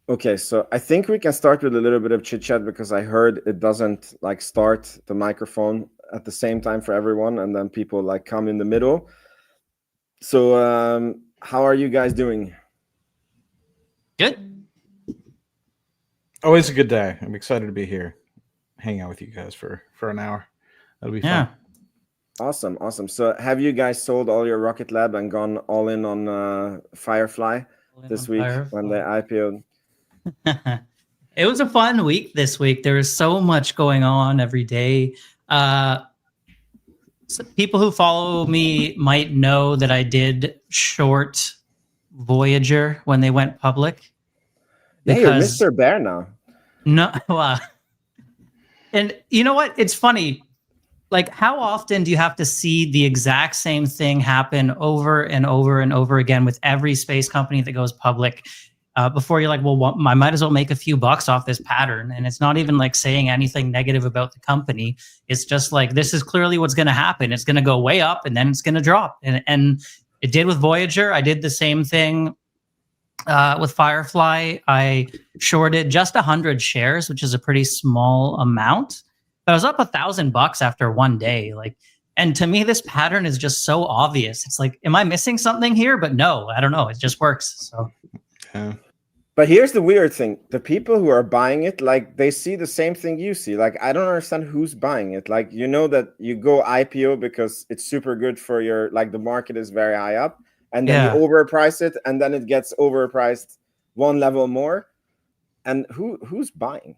Okay, so I think we can start with a little bit of chit chat because I heard it doesn't like start the microphone at the same time for everyone, and then people like come in the middle. So, how are you guys doing? Good. Always a good day. I'm excited to be here, hang out with you guys for an hour. That'll be fun. Awesome, awesome. So, have you guys sold all your Rocket Lab and gone all in on Firefly this week when they IPO'd? It was a fun week this week. There was so much going on every day. So people who follow me might know that I did short Voyager when they went public. Yeah, you're Mr. Bear now. No, and you know what? It's funny. Like, how often do you have to see the exact same thing happen over and over and over again with every space company that goes public before you're like, well, I might as well make a few bucks off this pattern? And it's not even like saying anything negative about the company. It's just like, this is clearly what's going to happen. It's going to go way up and then it's going to drop. And it did with Voyager. I did the same thing with Firefly. I shorted just 100 shares, which is a pretty small amount. But I was up $1,000 after one day. Like, and to me, this pattern is just so obvious. It's like, am I missing something here? But no, I don't know. It just works. So, yeah. But here's the weird thing: the people who are buying it, like, they see the same thing you see. Like, I don't understand who's buying it. Like, you know that you go IPO because it's super good for your, like, the market is very high up, and then you overprice it, and then it gets overpriced one level more. And who's buying?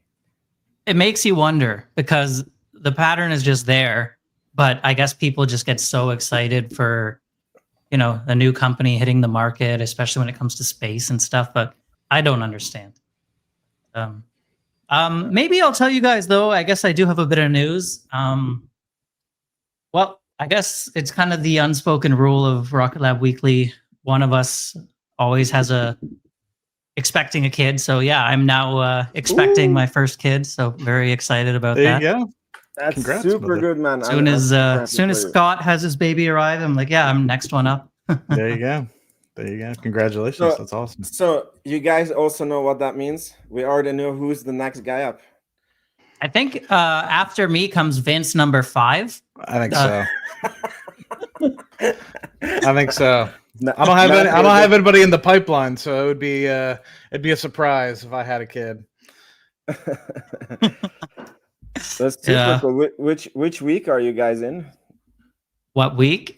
It makes you wonder because the pattern is just there, but I guess people just get so excited for, you know, a new company hitting the market, especially when it comes to space and stuff. But I don't understand. Maybe I'll tell you guys though. I guess I do have a bit of news. Well, I guess it's kind of the unspoken rule of Rocket Lab Weekly. One of us always has expecting a kid. So yeah, I'm now expecting my first kid. So very excited about that. There you go. That's Congrats, super good, man. Soon as Scott has his baby arrive, I'm like, yeah, I'm next one up. There you go. There you go. Congratulations. That's awesome. So you guys also know what that means? We already know who's the next guy up. I think after me comes Vince number 5. I think so. I think so. I don't have anybody in the pipeline, so it would be it'd be a surprise if I had a kid. That's typical. Yeah. Which week are you guys in? What week?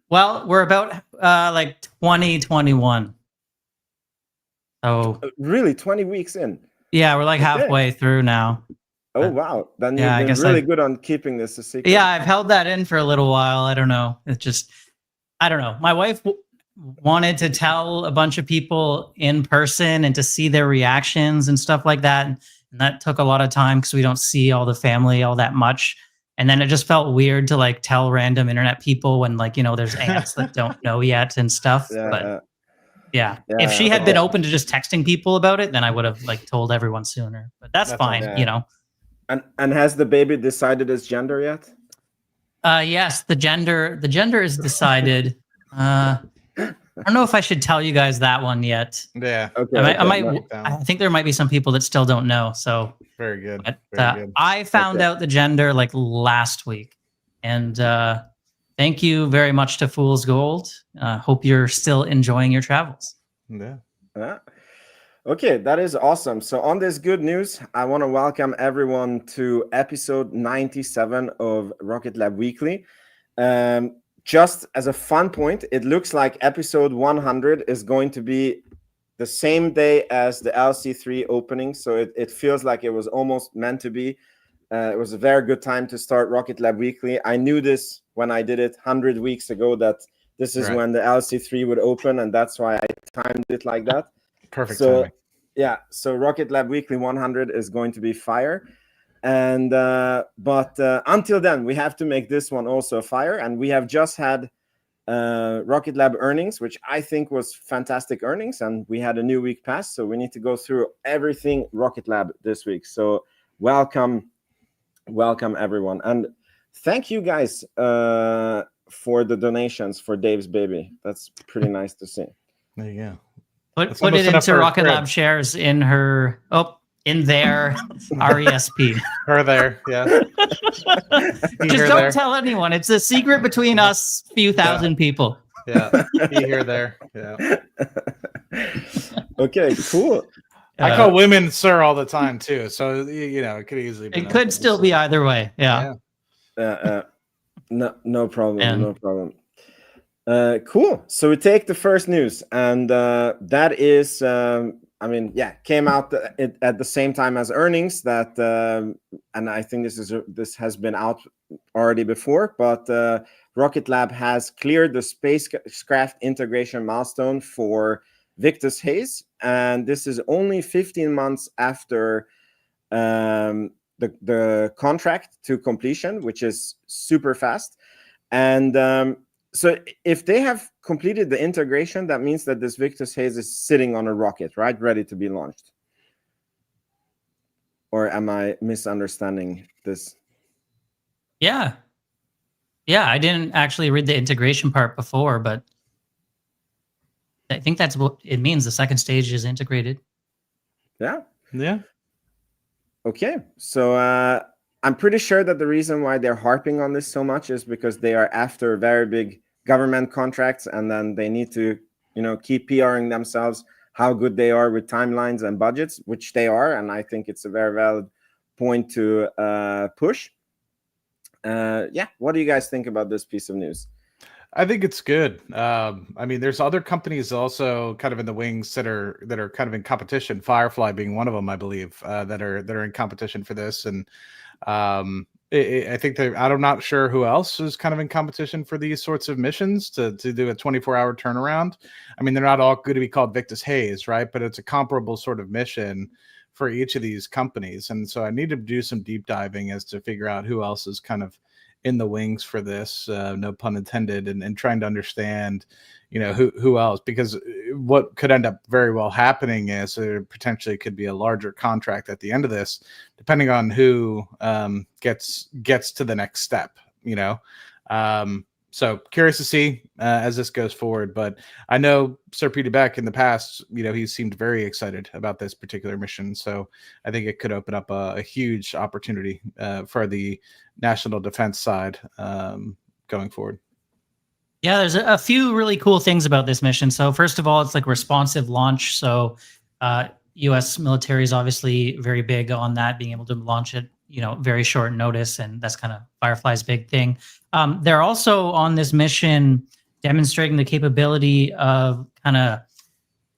Well, we're about like 2021. So really 20 weeks in. Yeah, we're like halfway through now. Oh wow. Then you've been really good on keeping this a secret. Yeah, I've held that in for a little while. I don't know. It's just I don't know. My wife wanted to tell a bunch of people in person and to see their reactions and stuff like that. And that took a lot of time because we don't see all the family all that much. And then it just felt weird to like tell random internet people when like, you know, there's aunts that don't know yet and stuff. Yeah. But yeah, if she had been open to just texting people about it, then I would have like told everyone sooner. But that's fine, you know. And has the baby decided its gender yet? Yes, the gender is decided. I don't know if I should tell you guys that one yet. Yeah. Okay. I think there might be some people that still don't know. So very good. But, very good. I found out the gender like last week, and thank you very much to Fool's Gold. Hope you're still enjoying your travels. Yeah. Okay, that is awesome. So on this good news, I want to welcome everyone to episode 97 of Rocket Lab Weekly. Just as a fun point, it looks like episode 100 is going to be the same day as the LC3 opening. So it feels like it was almost meant to be. It was a very good time to start Rocket Lab Weekly. I knew this when I did it 100 weeks ago, that this is when the LC3 would open, and that's why I timed it like that. Perfect so timing. Yeah, so Rocket Lab Weekly 100 is going to be fire. And but until then, we have to make this one also a fire. And we have just had Rocket Lab earnings, which I think was fantastic earnings, and we had a new week pass, so we need to go through everything Rocket Lab this week. So welcome everyone, and thank you guys for the donations for Dave's baby. That's pretty nice to see. There you go. That's Put it almost enough into for a Rocket crib. Lab shares in her. In their RESP. Her there, yeah. Just don't tell anyone. It's a secret between us, few thousand people. Yeah, he here there. Yeah. Okay, cool. I call women sir all the time too, so it could easily be. It could still be either way. Yeah. No problem. Man. No problem. Cool. So we take the first news, and that is, came out at the same time as earnings. That, and I think this has been out already before, but Rocket Lab has cleared the spacecraft integration milestone for Victus Haze, and this is only 15 months after the contract to completion, which is super fast. And so if they have completed the integration, that means that this Victus Haze is sitting on a rocket, right? Ready to be launched. Or am I misunderstanding this? Yeah. Yeah, I didn't actually read the integration part before, but I think that's what it means. The second stage is integrated. Yeah. Yeah. Okay. So I'm pretty sure that the reason why they're harping on this so much is because they are after very big government contracts, and then they need to, keep PRing themselves how good they are with timelines and budgets, which they are. And I think it's a very valid point to push. What do you guys think about this piece of news? I think it's good. There's other companies also kind of in the wings that are kind of in competition. Firefly being one of them, I believe, that are in competition for this. And I think I'm not sure who else is kind of in competition for these sorts of missions to do a 24-hour turnaround. I mean, they're not all going to be called Victus Haze, right? But it's a comparable sort of mission for each of these companies. And so I need to do some deep diving as to figure out who else is kind of in the wings for this, no pun intended, and trying to understand, who else, because what could end up very well happening is there potentially could be a larger contract at the end of this, depending on who gets to the next step, So curious to see as this goes forward. But I know Sir Peter Beck in the past, he seemed very excited about this particular mission. So I think it could open up a huge opportunity for the national defense side going forward. Yeah, there's a few really cool things about this mission. So first of all, it's like responsive launch. So U.S. military is obviously very big on that, being able to launch it, very short notice. And that's kind of Firefly's big thing. They're also on this mission demonstrating the capability of kind of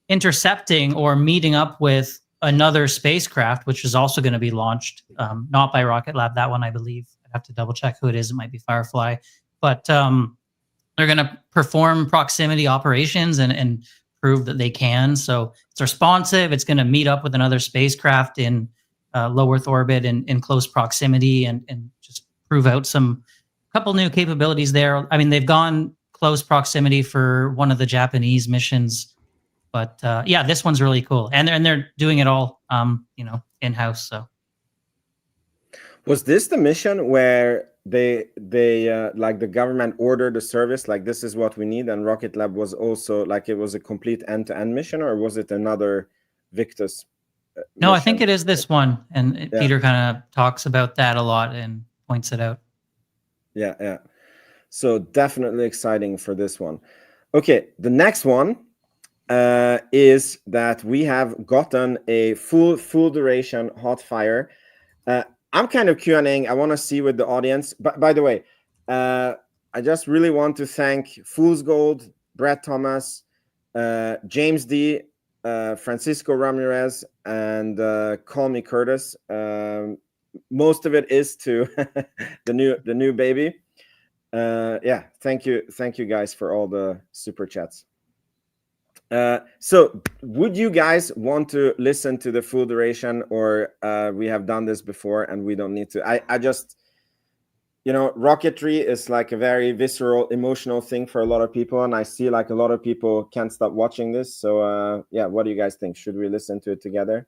intercepting or meeting up with another spacecraft, which is also going to be launched, not by Rocket Lab. That one, I believe, I'd have to double check who it is. It might be Firefly, but they're going to perform proximity operations and prove that they can. So it's responsive. It's going to meet up with another spacecraft in low Earth orbit and in close proximity and just prove out a couple new capabilities there. I mean, they've gone close proximity for one of the Japanese missions, but this one's really cool. And they're doing it all, in-house. So was this the mission where they like the government ordered a service, like this is what we need, and Rocket Lab was also like it was a complete end-to-end mission, or was it another Victus No, I think it is this one. And Peter kind of talks about that a lot and points it out. Yeah. So definitely exciting for this one. Okay, the next one is that we have gotten a full duration hot fire. I'm kind of Q&Ing. I want to see with the audience. But by the way, I just really want to thank Fool's Gold, Brett Thomas, James D, Francisco Ramirez, and Call Me Curtis. Most of it is to the new baby. Thank you guys for all the super chats. So would you guys want to listen to the full duration, or we have done this before and we don't need to? I just, rocketry is like a very visceral, emotional thing for a lot of people, and I see like a lot of people can't stop watching this. So what do you guys think? Should we listen to it together?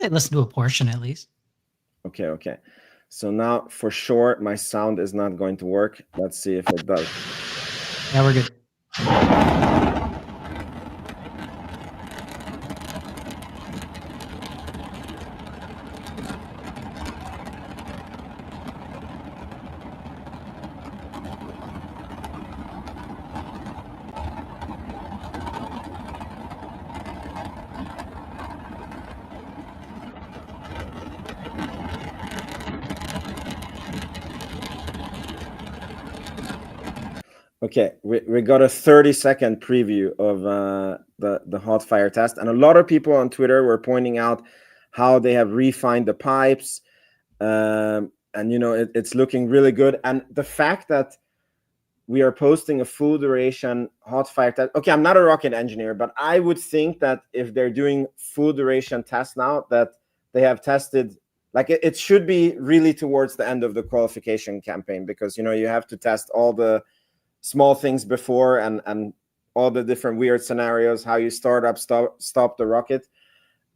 Listen to a portion at least. Okay. So now for sure my sound is not going to work. Let's see if it does. Yeah, we're good. Okay, we got a 30-second preview of the hot fire test, and a lot of people on Twitter were pointing out how they have refined the pipes, and it's looking really good. And the fact that we are posting a full duration hot fire test. Okay, I'm not a rocket engineer, but I would think that if they're doing full duration tests now, that they have tested, like it should be really towards the end of the qualification campaign, because you have to test all the small things before and all the different weird scenarios, how you stop the rocket.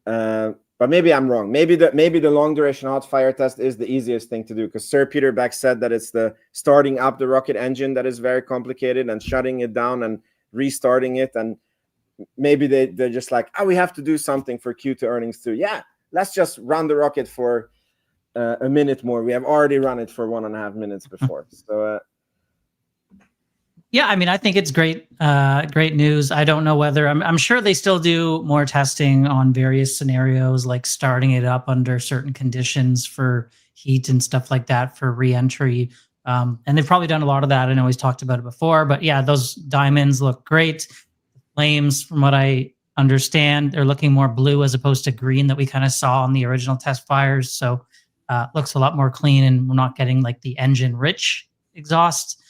But maybe I'm wrong. Maybe the long duration hot fire test is the easiest thing to do, because Sir Peter Beck said that it's the starting up the rocket engine that is very complicated, and shutting it down and restarting it. And maybe they're just like, we have to do something for Q2 earnings too. Yeah, let's just run the rocket for a minute more. We have already run it for 1.5 minutes before. So yeah, I mean, I think it's great news. I don't know whether I'm sure they still do more testing on various scenarios, like starting it up under certain conditions for heat and stuff like that for re-entry. And they've probably done a lot of that. I know he's talked about it before, but yeah, those diamonds look great. Flames, from what I understand, they're looking more blue as opposed to green that we kind of saw on the original test fires. So looks a lot more clean, and we're not getting like the engine rich exhaust.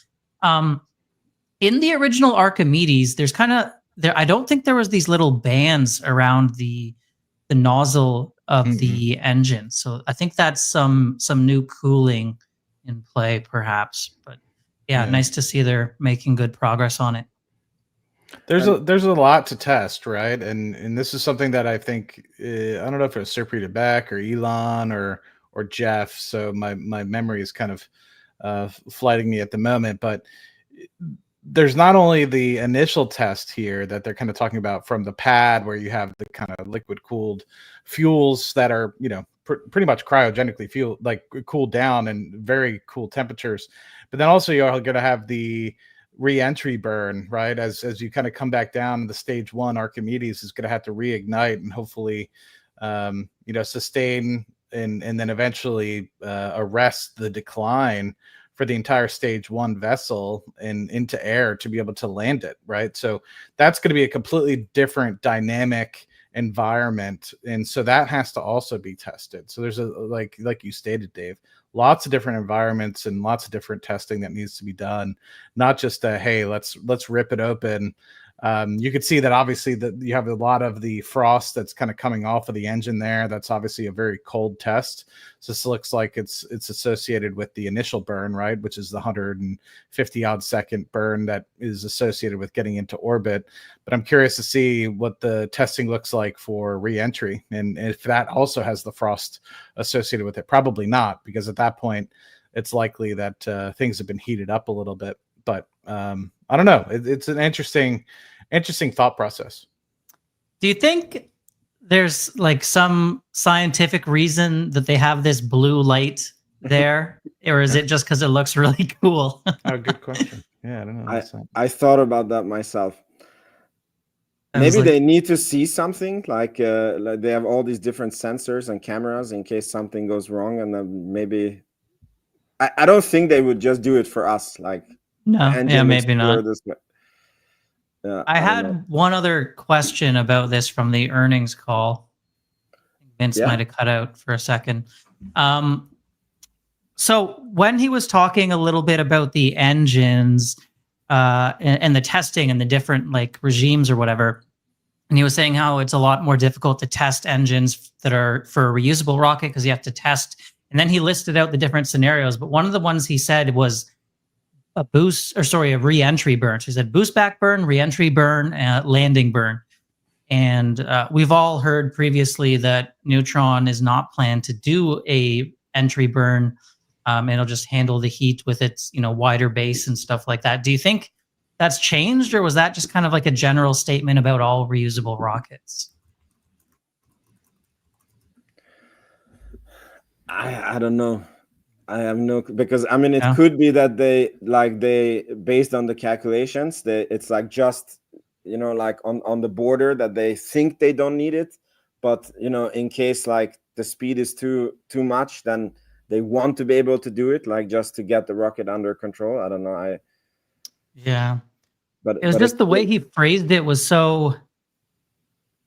In the original Archimedes, there's kind of there. I don't think there was these little bands around the nozzle of the engine. So I think that's some new cooling in play, perhaps. But yeah, nice to see they're making good progress on it. There's a lot to test, right? And this is something that I think I don't know if it was Sir Peter Beck or Elon or Jeff. So my memory is kind of flighting me at the moment, but there's not only the initial test here that they're kind of talking about from the pad, where you have the kind of liquid cooled fuels that are, pretty much cryogenically cooled down and very cool temperatures. But then also you're going to have the re-entry burn, right? As you kind of come back down, the stage 1 Archimedes is going to have to reignite and hopefully, sustain and then eventually arrest the decline for the entire stage 1 vessel and into air to be able to land it, right? So that's going to be a completely different dynamic environment, and so that has to also be tested. So there's like you stated, Dave, lots of different environments and lots of different testing that needs to be done, not just hey, let's rip it open. You could see that obviously that you have a lot of the frost that's kind of coming off of the engine there. That's obviously a very cold test. So this looks like it's associated with the initial burn, right? Which is the 150 odd second burn that is associated with getting into orbit. But I'm curious to see what the testing looks like for re-entry, and if that also has the frost associated with it. Probably not, because at that point it's likely that things have been heated up a little bit. But I don't know. It's an interesting thought process. Do you think there's like some scientific reason that they have this blue light there, or is it just because it looks really cool? Oh, good question. Yeah, I don't know. I thought about that myself. Maybe they need to see something, like they have all these different sensors and cameras in case something goes wrong, and then maybe I don't think they would just do it for us. Like, no, yeah, maybe not. I had one other question about this from the earnings call. Vince might have cut out for a second. So when he was talking a little bit about the engines and the testing and the different like regimes or whatever, and he was saying how it's a lot more difficult to test engines that are for a reusable rocket because you have to test. And then he listed out the different scenarios, but one of the ones he said was a re-entry burn. So he said boost back burn, re-entry burn, landing burn. And we've all heard previously that Neutron is not planned to do a entry burn. It'll just handle the heat with its, wider base and stuff like that. Do you think that's changed, or was that just kind of like a general statement about all reusable rockets? I don't know. I have no, because I mean, it could be that they based on the calculations, it's like just, like on the border that they think they don't need it, but in case like the speed is too much, then they want to be able to do it, like just to get the rocket under control. I don't know. Yeah. But It was just the way he phrased it was so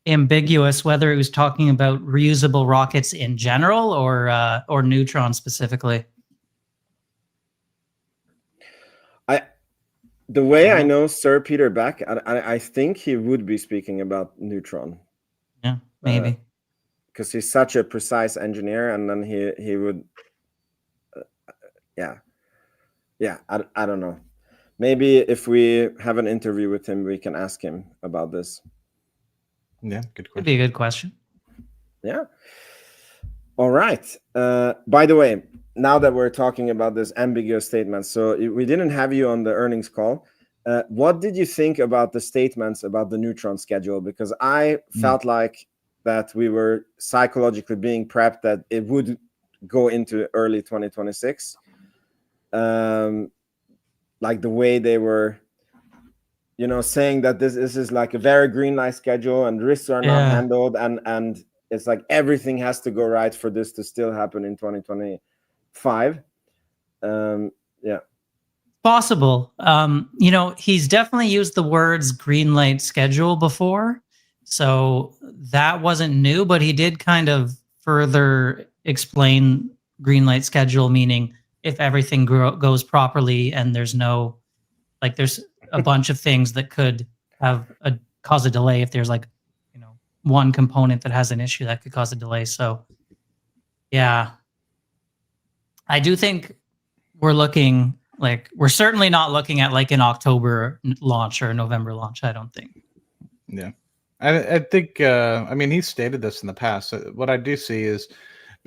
ambiguous, whether it was talking about reusable rockets in general or Neutron specifically. The way I know Sir Peter Beck, I think he would be speaking about Neutron. Yeah, maybe. Because he's such a precise engineer, and then he would, yeah. I don't know. Maybe if we have an interview with him, we can ask him about this. Yeah, good question. Could be a good question. Yeah. All right. By the way, now that we're talking about this ambiguous statement, so we didn't have you on the earnings call. What did you think about the statements about the Neutron schedule? Because I felt like that we were psychologically being prepped that it would go into early 2026. Like the way they were, saying that this is like a very green light schedule and risks are not handled, and it's like everything has to go right for this to still happen in 2025. Yeah. Possible. He's definitely used the words green light schedule before. So that wasn't new, but he did kind of further explain green light schedule, meaning if everything goes properly and there's no, like, there's a bunch of things that could cause a delay. If there's like, one component that has an issue that could cause a delay. So yeah, I do think we're certainly not looking at like an October launch or a November launch. I don't think. Yeah. I think, he's stated this in the past. What I do see is,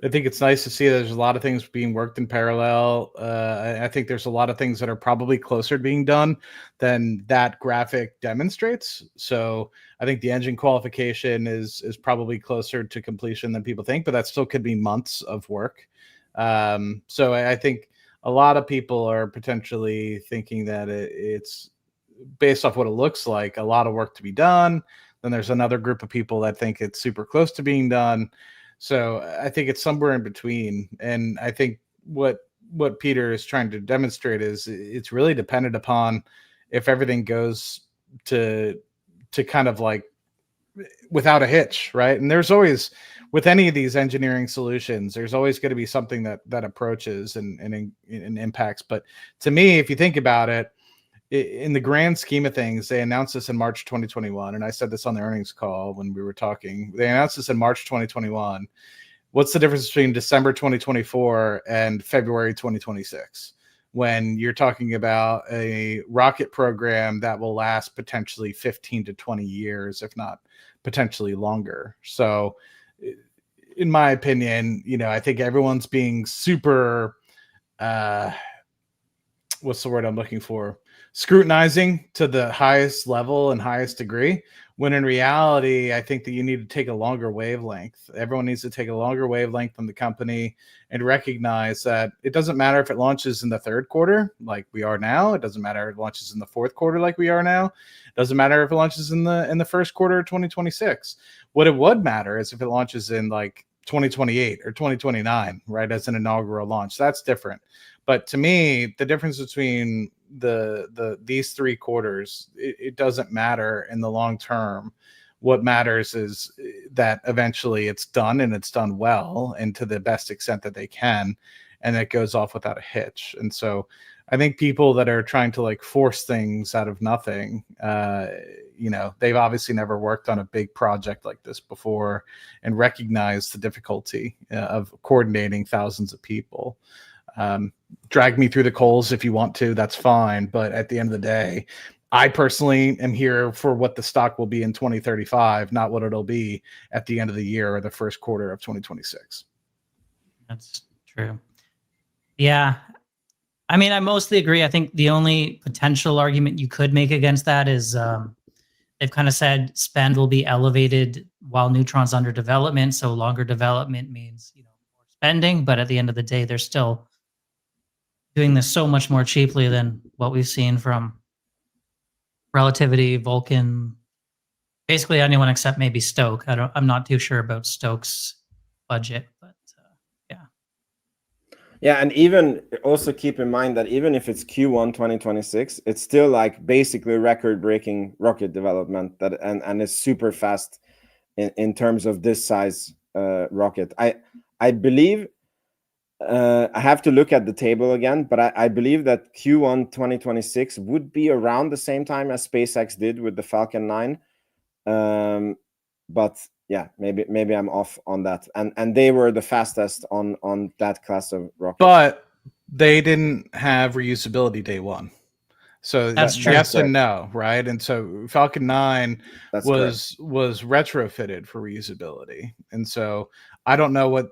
I think it's nice to see there's a lot of things being worked in parallel. I think there's a lot of things that are probably closer to being done than that graphic demonstrates. So I think the engine qualification is probably closer to completion than people think, but that still could be months of work. So I think a lot of people are potentially thinking that it's based off what it looks like, a lot of work to be done. Then there's another group of people that think it's super close to being done. So I think it's somewhere in between. And I think what Peter is trying to demonstrate is it's really dependent upon if everything goes to kind of like without a hitch, right? And there's always, with any of these engineering solutions, there's always going to be something that approaches and impacts. But to me, if you think about it, in the grand scheme of things, they announced this in March 2021. And I said this on the earnings call when we were talking. They announced this in March 2021. What's the difference between December 2024 and February 2026? When you're talking about a rocket program that will last potentially 15 to 20 years, if not potentially longer. So in my opinion, I think everyone's being super, what's the word I'm looking for? Scrutinizing to the highest level and highest degree, when in reality, I think that you need to take a longer wavelength. Everyone needs to take a longer wavelength from the company and recognize that it doesn't matter if it launches in the third quarter like we are now. It doesn't matter if it launches in the fourth quarter like we are now. It doesn't matter if it launches in the first quarter of 2026. What it would matter is if it launches in like 2028 or 2029, right, as an inaugural launch. That's different. But to me, the difference between these 3 quarters, it doesn't matter in the long term. What matters is that eventually it's done, and it's done well and to the best extent that they can, and it goes off without a hitch. And so I think people that are trying to like force things out of nothing, they've obviously never worked on a big project like this before and recognize the difficulty of coordinating thousands of people. Drag me through the coals if you want to, that's fine. But at the end of the day, I personally am here for what the stock will be in 2035, not what it'll be at the end of the year or the first quarter of 2026. That's true. Yeah. I mean, I mostly agree. I think the only potential argument you could make against that is they've kind of said spend will be elevated while Neutron's under development. So longer development means more spending. But at the end of the day, they're still doing this so much more cheaply than what we've seen from Relativity, Vulcan, basically anyone except maybe Stoke. I'm not too sure about Stoke's budget, but yeah. Yeah, and even also keep in mind that even if it's Q1 2026, it's still like basically record-breaking rocket development that and is super fast in terms of this size rocket. I believe I have to look at the table again, but I believe that Q1 2026 would be around the same time as SpaceX did with the Falcon 9. But yeah, maybe I'm off on that. And they were the fastest on that class of rocket. But they didn't have reusability day one. So That's true. yes and no, right? And so Falcon 9 was retrofitted for reusability. And so I don't know what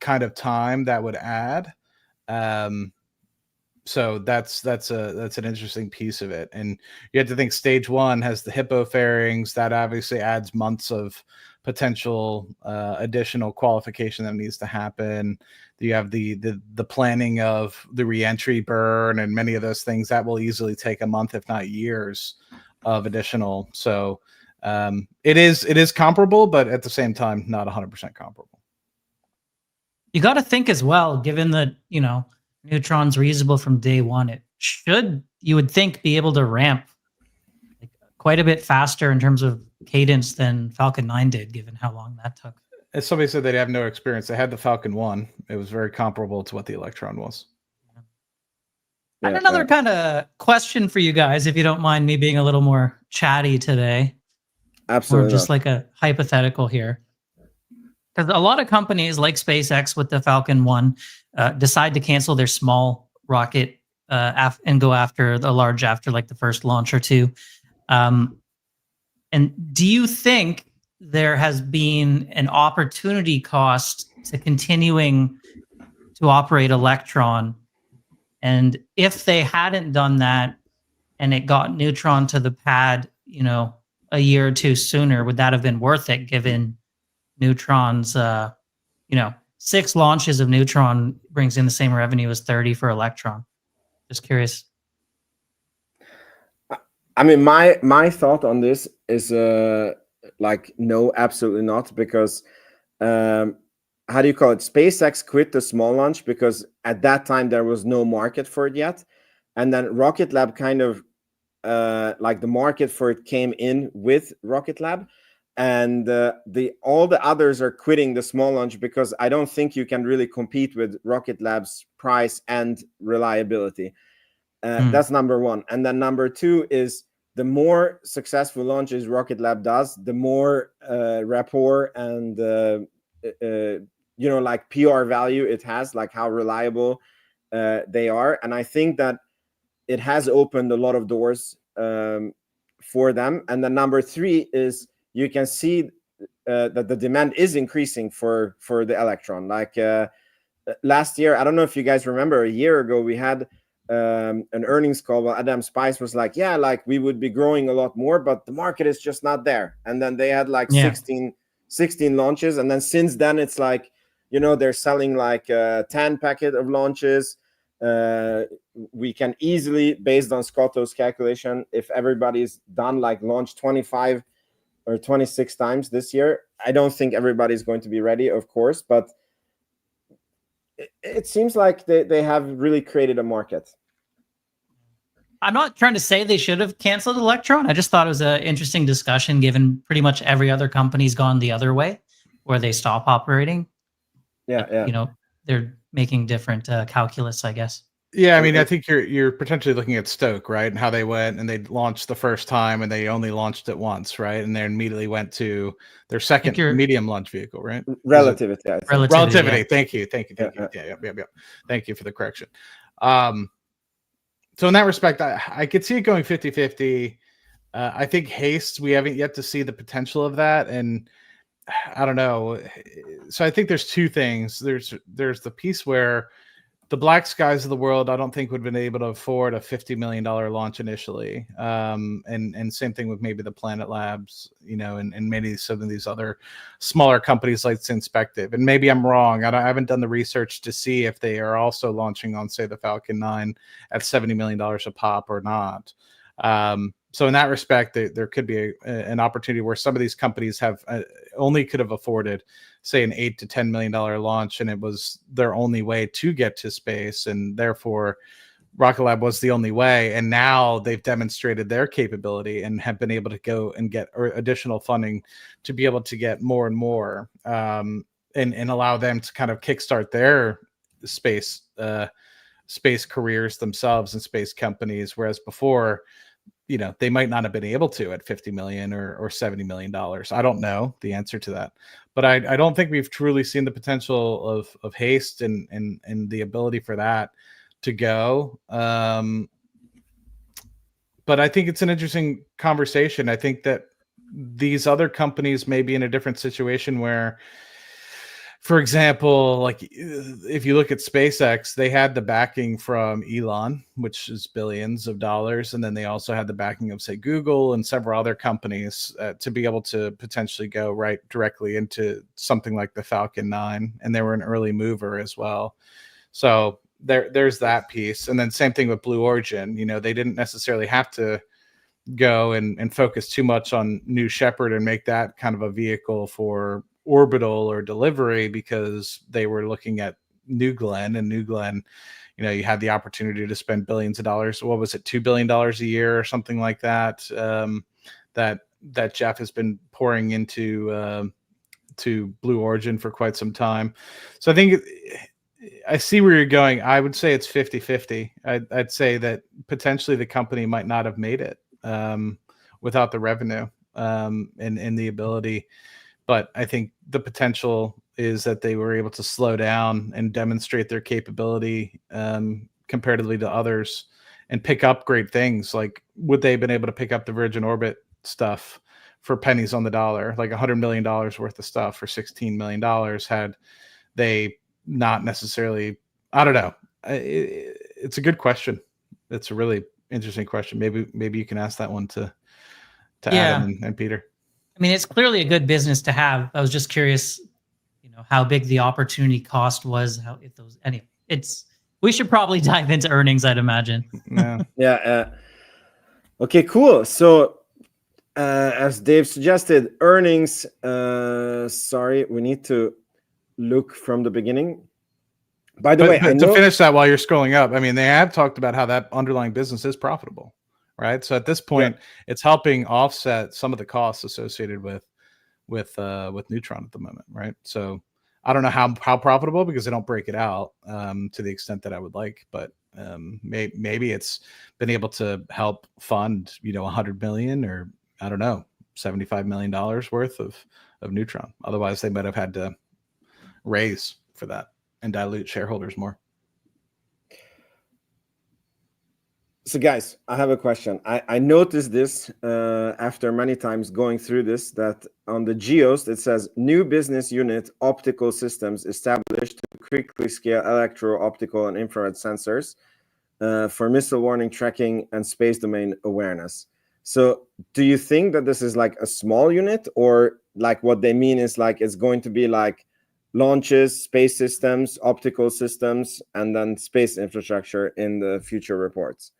kind of time that would add. So that's an interesting piece of it. And you have to think stage one has the hippo fairings. That obviously adds months of potential additional qualification that needs to happen. You have the planning of the reentry burn and many of those things that will easily take a month, if not years, of additional. So it is comparable, but at the same time, not 100% comparable. You got to think as well, given that, Neutron's reusable from day one, it should, you would think, be able to ramp like quite a bit faster in terms of cadence than Falcon 9 did, given how long that took. As somebody said, they'd have no experience. They had the Falcon 1. It was very comparable to what the Electron was. I have another kind of question for you guys, if you don't mind me being a little more chatty today. Absolutely. Or just like a hypothetical here. Because a lot of companies like SpaceX with the Falcon 1 decide to cancel their small rocket and go after the large after like the first launch or two. And do you think there has been an opportunity cost to continuing to operate Electron? And if they hadn't done that and it got Neutron to the pad, a year or two sooner, would that have been worth it given Neutron's, 6 launches of Neutron brings in the same revenue as 30 for Electron? Just curious. I mean, my thought on this is no, absolutely not, because how do you call it? SpaceX quit the small launch because at that time there was no market for it yet, and then Rocket Lab kind of the market for it came in with Rocket Lab, and all the others are quitting the small launch because I don't think you can really compete with Rocket Lab's price and reliability. That's number one. And then number two is the more successful launches Rocket Lab does, the more rapport and PR value it has, like how reliable they are. And I think that it has opened a lot of doors for them. And then number three is you can see that the demand is increasing for the Electron. Like last year, I don't know if you guys remember, a year ago we had an earnings call where Adam Spice was like, yeah, like we would be growing a lot more, but the market is just not there. And then they had 16 launches. And then since then, it's like, they're selling like 10 packet of launches. We can easily, based on Scotto's calculation, if everybody's done like launch 25 or 26 times this year, I don't think everybody's going to be ready, of course, but it seems like they have really created a market. I'm not trying to say they should have canceled Electron. I just thought it was an interesting discussion, given pretty much every other company's gone the other way, where they stop operating. Yeah. They're making different calculus, I guess. Yeah, I mean, I think you're potentially looking at Stoke, right? And how they went and they launched the first time and they only launched it once, right? And they immediately went to their second medium launch vehicle, right? Relativity. Relativity. Yeah. Thank you. Yeah. Thank you for the correction. So in that respect, I could see it going 50-50. I think haste, we haven't yet to see the potential of that. And I don't know. So I think there's two things. There's the piece where the Black Skies of the world, I don't think would have been able to afford a $50 million launch initially. And same thing with maybe the Planet Labs, and maybe some of these other smaller companies like Synspective. And maybe I'm wrong. I haven't done the research to see if they are also launching on, say, the Falcon 9 at $70 million a pop or not. So in that respect, there could be an opportunity where some of these companies have only could have afforded, say, an $8 to $10 million launch, and it was their only way to get to space, and therefore Rocket Lab was the only way. And now they've demonstrated their capability and have been able to go and get additional funding to be able to get more and more, and allow them to kind of kickstart their space careers themselves and space companies, whereas before, they might not have been able to at 50 million or $70 million. I don't know the answer to that, but I don't think we've truly seen the potential of Haste and the ability for that to go. But I think it's an interesting conversation. I think that these other companies may be in a different situation where, for example, like if you look at SpaceX, they had the backing from Elon, which is billions of dollars. And then they also had the backing of, say, Google and several other companies to be able to potentially go right directly into something like the Falcon 9. And they were an early mover as well. So there's that piece. And then same thing with Blue Origin. They didn't necessarily have to go and focus too much on New Shepard and make that kind of a vehicle for orbital or delivery, because they were looking at New Glenn, and New Glenn, you had the opportunity to spend billions of dollars. What was it, $2 billion a year or something like that, that Jeff has been pouring into to Blue Origin for quite some time. So I think I see where you're going. I would say it's 50-50. I'd say that potentially the company might not have made it without the revenue and the ability. But I think the potential is that they were able to slow down and demonstrate their capability comparatively to others and pick up great things. Like, would they have been able to pick up the Virgin Orbit stuff for pennies on the dollar, like $100 million worth of stuff for $16 million, had they not necessarily? I don't know. It's a good question. It's a really interesting question. Maybe you can ask that one to Adam and Peter. I mean, it's clearly a good business to have. I was just curious, how big the opportunity cost was. We should probably dive into earnings, I'd imagine. Yeah. Okay, cool. So, as Dave suggested, earnings. Sorry, we need to look from the beginning. By the way, to finish that while you're scrolling up, I mean, they have talked about how that underlying business is profitable. Right. So at this point, it's helping offset some of the costs associated with Neutron at the moment. Right. So I don't know how profitable, because they don't break it out to the extent that I would like. But maybe it's been able to help fund, $100 million or, I don't know, $75 million worth of Neutron. Otherwise, they might have had to raise for that and dilute shareholders more. So guys, I have a question. I noticed this after many times going through this, that on the GEOs, it says new business unit optical systems established to quickly scale electro, optical, and infrared sensors for missile warning tracking and space domain awareness. So do you think that this is like a small unit, or like what they mean is like it's going to be like launches, space systems, optical systems, and then space infrastructure in the future reports?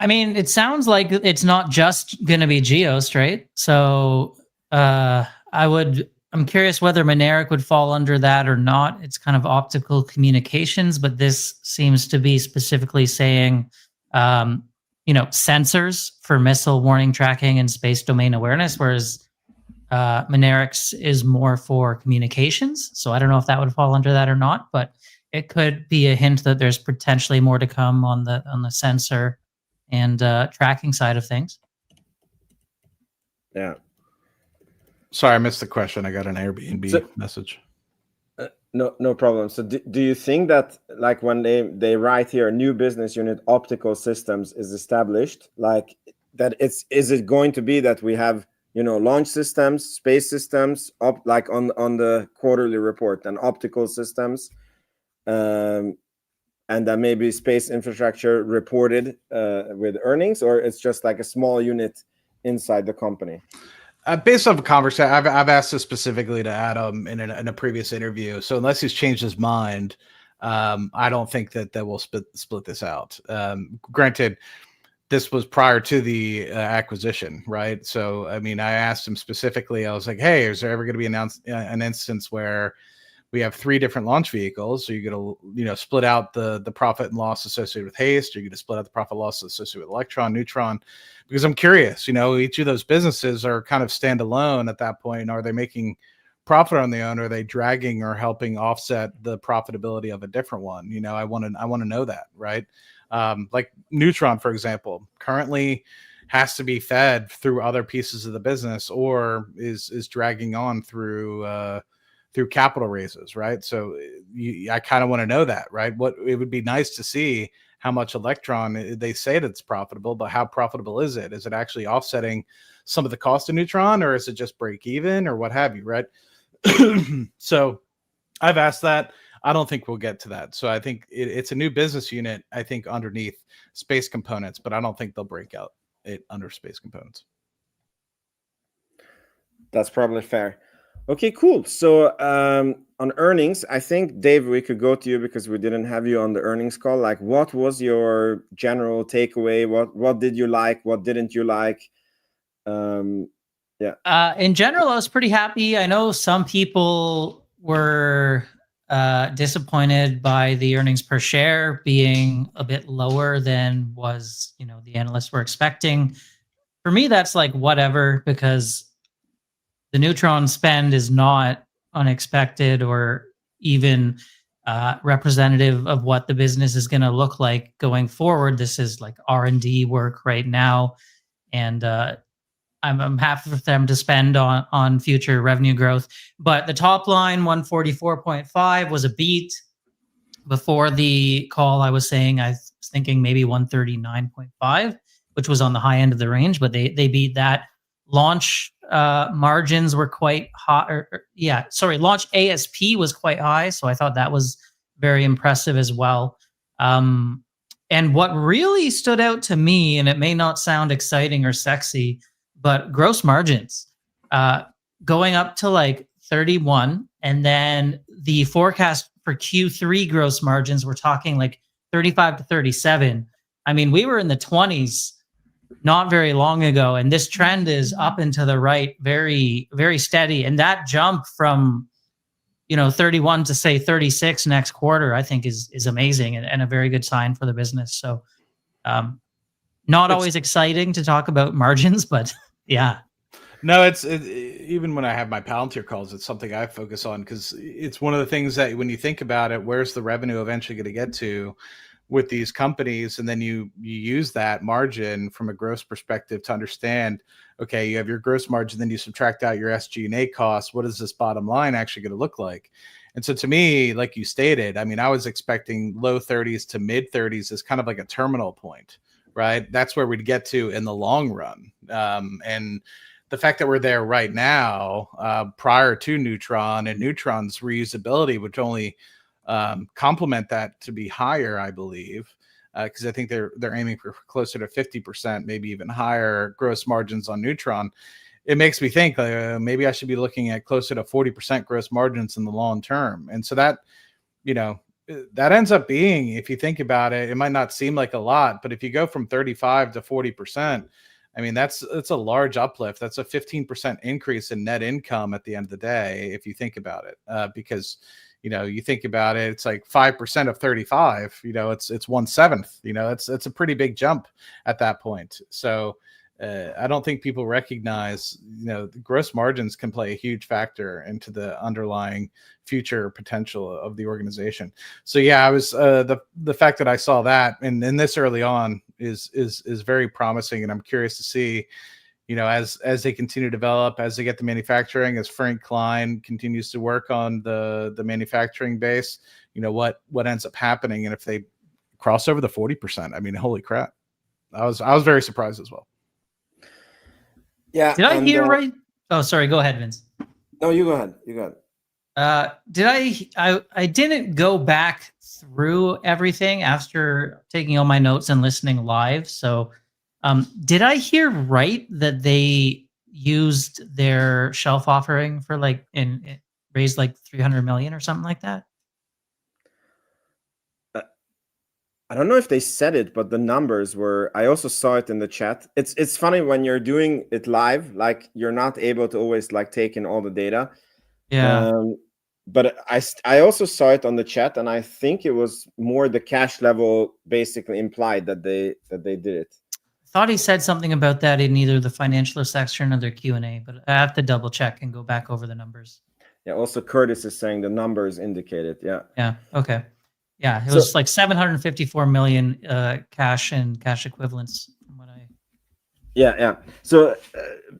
I mean, it sounds like it's not just going to be Geost, right? So I'm curious whether Mynaric would fall under that or not. It's kind of optical communications, but this seems to be specifically saying, sensors for missile warning tracking and space domain awareness, whereas Mynaric's is more for communications. So I don't know if that would fall under that or not, but it could be a hint that there's potentially more to come on the sensor and tracking side of things. Yeah. Sorry, I missed the question. I got an Airbnb message. No problem. So do you think that, like, when they write here, new business unit optical systems is established, like that is it going to be that we have, launch systems, space systems, like on the quarterly report, and optical systems, and then maybe space infrastructure reported with earnings, or it's just like a small unit inside the company? Based off a conversation, I've asked this specifically to Adam in a previous interview. So unless he's changed his mind, I don't think that we'll split this out. Granted, this was prior to the acquisition, right? So, I mean, I asked him specifically, I was like, hey, is there ever going to be an instance where we have 3 different launch vehicles? So you're going to, split out the profit and loss associated with Haze? Or you're going to split out the profit loss associated with Electron, Neutron? Because I'm curious, each of those businesses are kind of standalone at that point. Are they making profit on their own? Are they dragging or helping offset the profitability of a different one? I want to know that, right? Like Neutron, for example, currentently has to be fed through other pieces of the business, or is dragging on through capital raises, right? So I kind of want to know that, right? What it would be nice to see how much Electron, they say that it's profitable, but how profitable is it? Is it actually offsetting some of the cost of Neutron, or is it just break even, or what have you, right? So I've asked that. I don't think we'll get to that. So I think it's a new business unit, I think, underneath Space Components, but I don't think they'll break out it under Space Components. That's probably fair. Okay, cool. So on earnings, I think, Dave, we could go to you because we didn't have you on the earnings call. Like, what was your general takeaway? What did you like? What didn't you like? Yeah. In general, I was pretty happy. I know some people were disappointed by the earnings per share being a bit lower than was, the analysts were expecting. For me, that's like whatever, because the Neutron spend is not unexpected or even representative of what the business is going to look like going forward. This is like R&D work right now, and I'm happy for them to spend on future revenue growth. But the top line, 144.5, was a beat. Before the call, I was saying I was thinking maybe 139.5, which was on the high end of the range, but they beat that. Launch margins were quite high. Launch ASP was quite high, so I thought that was very impressive as well. And what really stood out to me, and it may not sound exciting or sexy, but gross margins going up to like 31, and then the forecast for Q3 gross margins, we're talking like 35 to 37. I mean, we were in the 20s not very long ago, and this trend is up and to the right, very, very steady. And that jump from 31 to say 36 next quarter, I think is amazing and a very good sign for the business. So not always exciting to talk about margins, but yeah. No, it's even when I have my Palantir calls, it's something I focus on, because it's one of the things that when you think about it, where's the revenue eventually going to get to with these companies? And then you use that margin from a gross perspective to understand, okay, you have your gross margin, then you subtract out your SG&A costs. What is this bottom line actually going to look like? And so to me, like you stated, I mean, I was expecting low 30s to mid 30s as kind of like a terminal point, right? That's where we'd get to in the long run. And the fact that we're there right now, prior to Neutron, and Neutron's reusability, which only complement that to be higher, I believe, because I think they're aiming for closer to 50%, maybe even higher gross margins on Neutron. It makes me think maybe I should be looking at closer to 40% gross margins in the long term. And so that, that ends up being, if you think about it, it might not seem like a lot, but if you go from 35 to 40%, I mean, that's a large uplift. That's a 15% increase in net income at the end of the day, if you think about it, because you think about it, it's like 5% of 35, it's 1/7, it's a pretty big jump at that point. So I don't think people recognize, the gross margins can play a huge factor into the underlying future potential of the organization. So yeah, I was the fact that I saw that and this early on is very promising, and I'm curious to see, as they continue to develop, as they get the manufacturing, as Frank Klein continues to work on the manufacturing base, what ends up happening, and if they cross over the 40%, I mean, holy crap! I was very surprised as well. Yeah. Did I hear right? Oh, sorry. Go ahead, Vince. No, you go ahead. I didn't go back through everything after taking all my notes and listening live. So did I hear right that they used their shelf offering for raised like 300 million or something like that? I don't know if they said it, but the numbers were. I also saw it in the chat. It's funny when you're doing it live, like you're not able to always like take in all the data. Yeah. But I also saw it on the chat, and I think it was more the cash level basically implied that they did it. Thought he said something about that in either the financial section or their Q&A, but I have to double check and go back over the numbers. Yeah. Also, Curtis is saying the numbers indicated. Yeah. Yeah. Okay. Yeah, it was like 754 million cash and cash equivalents from what I. Yeah. So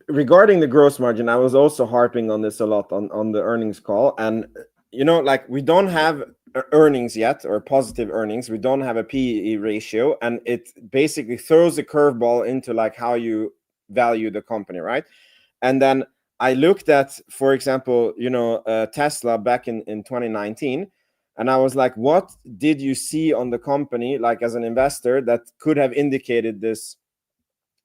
regarding the gross margin, I was also harping on this a lot on the earnings call, and like we don't have earnings yet, or positive earnings. We don't have a PE ratio, and it basically throws a curveball into like how you value the company, right? And then I looked at, for example, Tesla back in 2019. And I was like, what did you see on the company, like as an investor, that could have indicated this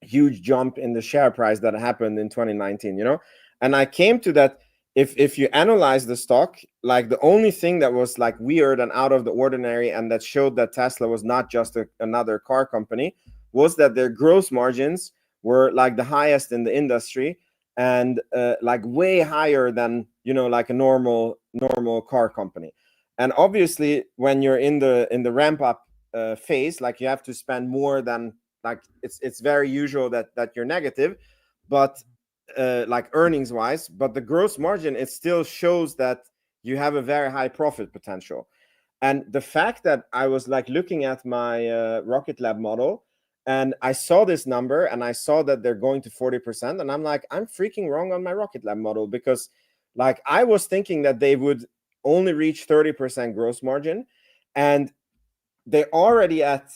huge jump in the share price that happened in 2019? And I came to that, if you analyze the stock, like the only thing that was like weird and out of the ordinary and that showed that Tesla was not just another car company was that their gross margins were like the highest in the industry, and like way higher than like a normal car company. And obviously when you're in the ramp up phase, like you have to spend more than, like it's very usual that you're negative, but like earnings wise, but the gross margin, it still shows that you have a very high profit potential. And the fact that I was like looking at my Rocket Lab model, and I saw this number and I saw that they're going to 40%, and I'm like, I'm freaking wrong on my Rocket Lab model, because like I was thinking that they would only reach 30% gross margin, and they're already at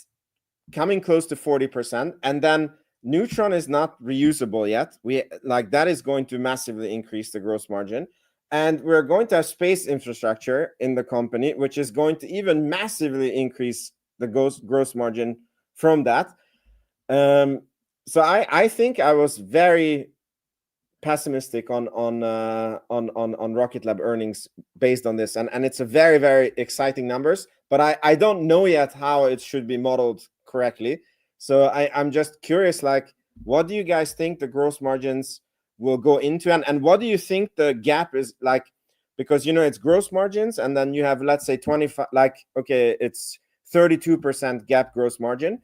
coming close to 40%. And then Neutron is not reusable yet. We like that is going to massively increase the gross margin. And we're going to have space infrastructure in the company, which is going to even massively increase the gross margin from that. So I think I was very pessimistic on Rocket Lab earnings based on this, and it's a very, very exciting numbers, but I don't know yet how it should be modeled correctly. So I'm just curious, like, what do you guys think the gross margins will go into, and what do you think the gap is like? Because it's gross margins, and then you have, let's say 25, like, okay, it's 32% gap gross margin.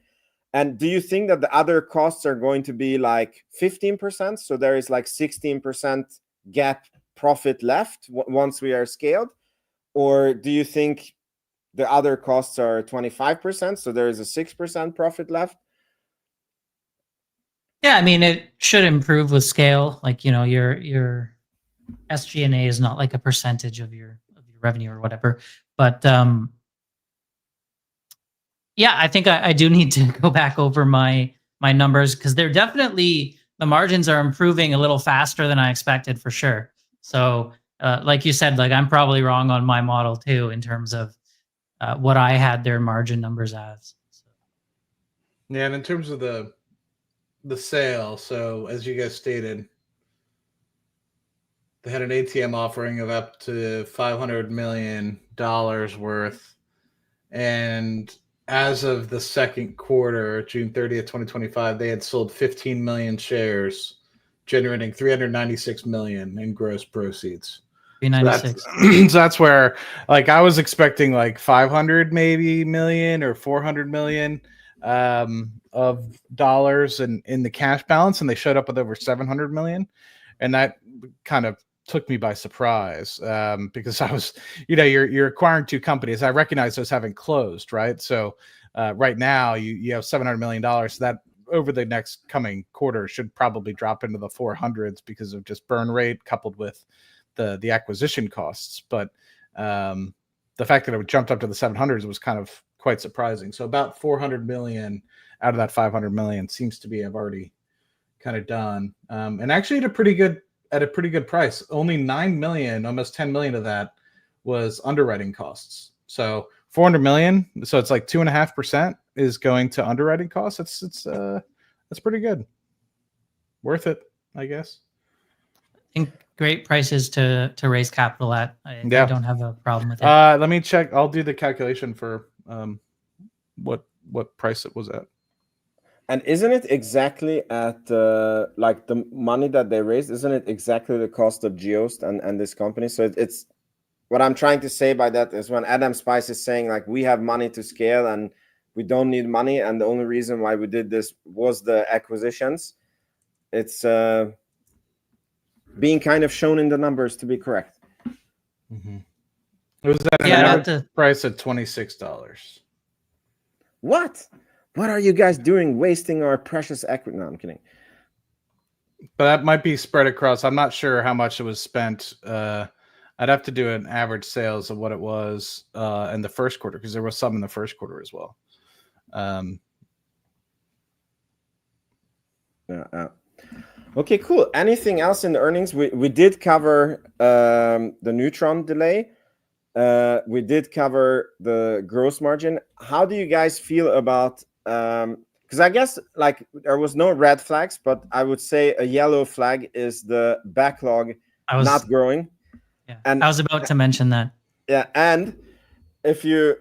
And do you think that the other costs are going to be like 15%? So there is like 16% gap profit left once we are scaled? Or do you think the other costs are 25%? So there is a 6% profit left? Yeah, I mean, it should improve with scale. Like, your SG&A is not like a percentage of your revenue or whatever. But yeah, I think I do need to go back over my numbers, because they're definitely, the margins are improving a little faster than I expected, for sure. So like you said, like I'm probably wrong on my model too, in terms of what I had their margin numbers as. So. Yeah, and in terms of the sale, so as you guys stated, they had an ATM offering of up to $500 million worth. And as of the second quarter, June 30th, 2025, they had sold 15 million shares, generating $396 million in gross proceeds. 396. So that's where, like, I was expecting like 500 maybe million or 400 million of dollars in the cash balance, and they showed up with over 700 million, and that kind of took me by surprise, because I was, you're acquiring two companies. I recognize those haven't closed, right? So right now you have $700 million. So that over the next coming quarter should probably drop into the 400s because of just burn rate coupled with the acquisition costs. But the fact that it jumped up to the 700s was kind of quite surprising. So about 400 million out of that 500 million seems to be I've already kind of done, and actually at a pretty good price. Only 9 million, almost 10 million of that was underwriting costs. So 400 million. So it's like 2.5% is going to underwriting costs. That's pretty good. Worth it, I guess. I think great prices to raise capital at. I don't have a problem with it. Let me check. I'll do the calculation for what what price it was at. And isn't it exactly at like the money that they raised? Isn't it exactly the cost of Geost and this company? So it's what I'm trying to say by that is when Adam Spice is saying like we have money to scale and we don't need money, and the only reason why we did this was the acquisitions. It's being kind of shown in the numbers to be correct. Mm-hmm. It was at an average price of $26. What are you guys doing wasting our precious equity? No, I'm kidding. But that might be spread across. I'm not sure how much it was spent. I'd have to do an average sales of what it was in the first quarter, because there was some in the first quarter as well. Okay, cool. Anything else in the earnings? We did cover the Neutron delay. We did cover the gross margin. How do you guys feel about because I guess like there was no red flags, but I would say a yellow flag is the backlog not growing. Yeah, and I was about to mention that. Yeah, and if you,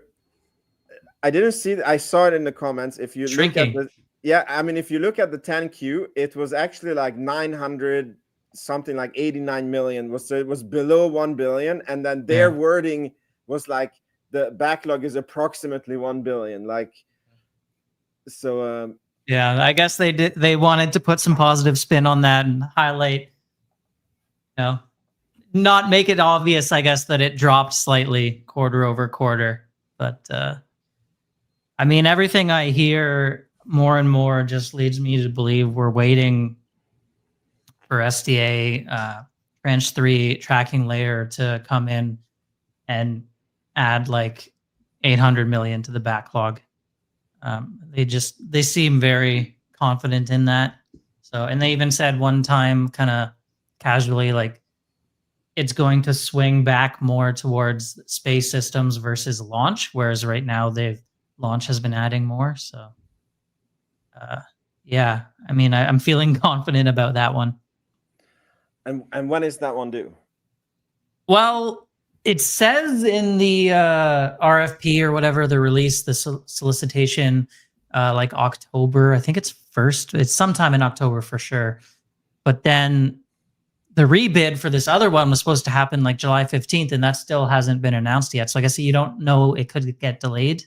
I didn't see, I saw it in the comments. If you Shrinking. look at the, yeah, I mean, if you look at the 10Q, it was actually like 900 something, like 89 million. So it was below 1 billion, and then their wording was like the backlog is approximately 1 billion. Like, so yeah, I guess they wanted to put some positive spin on that and highlight, you know, not make it obvious, I guess, that it dropped slightly quarter over quarter. But I mean, everything I hear more and more just leads me to believe we're waiting for SDA Tranche 3 tracking layer to come in and add like 800 million to the backlog. They seem very confident in that. So, and they even said one time kind of casually, like, it's going to swing back more towards space systems versus launch, whereas right now launch has been adding more. So yeah, I mean, I'm feeling confident about that one. And when is that one due? Well, it says in the RFP or whatever, the release, the solicitation, like October. I think it's sometime in October for sure. But then the rebid for this other one was supposed to happen like July 15th, and that still hasn't been announced yet. So I guess you don't know, it could get delayed.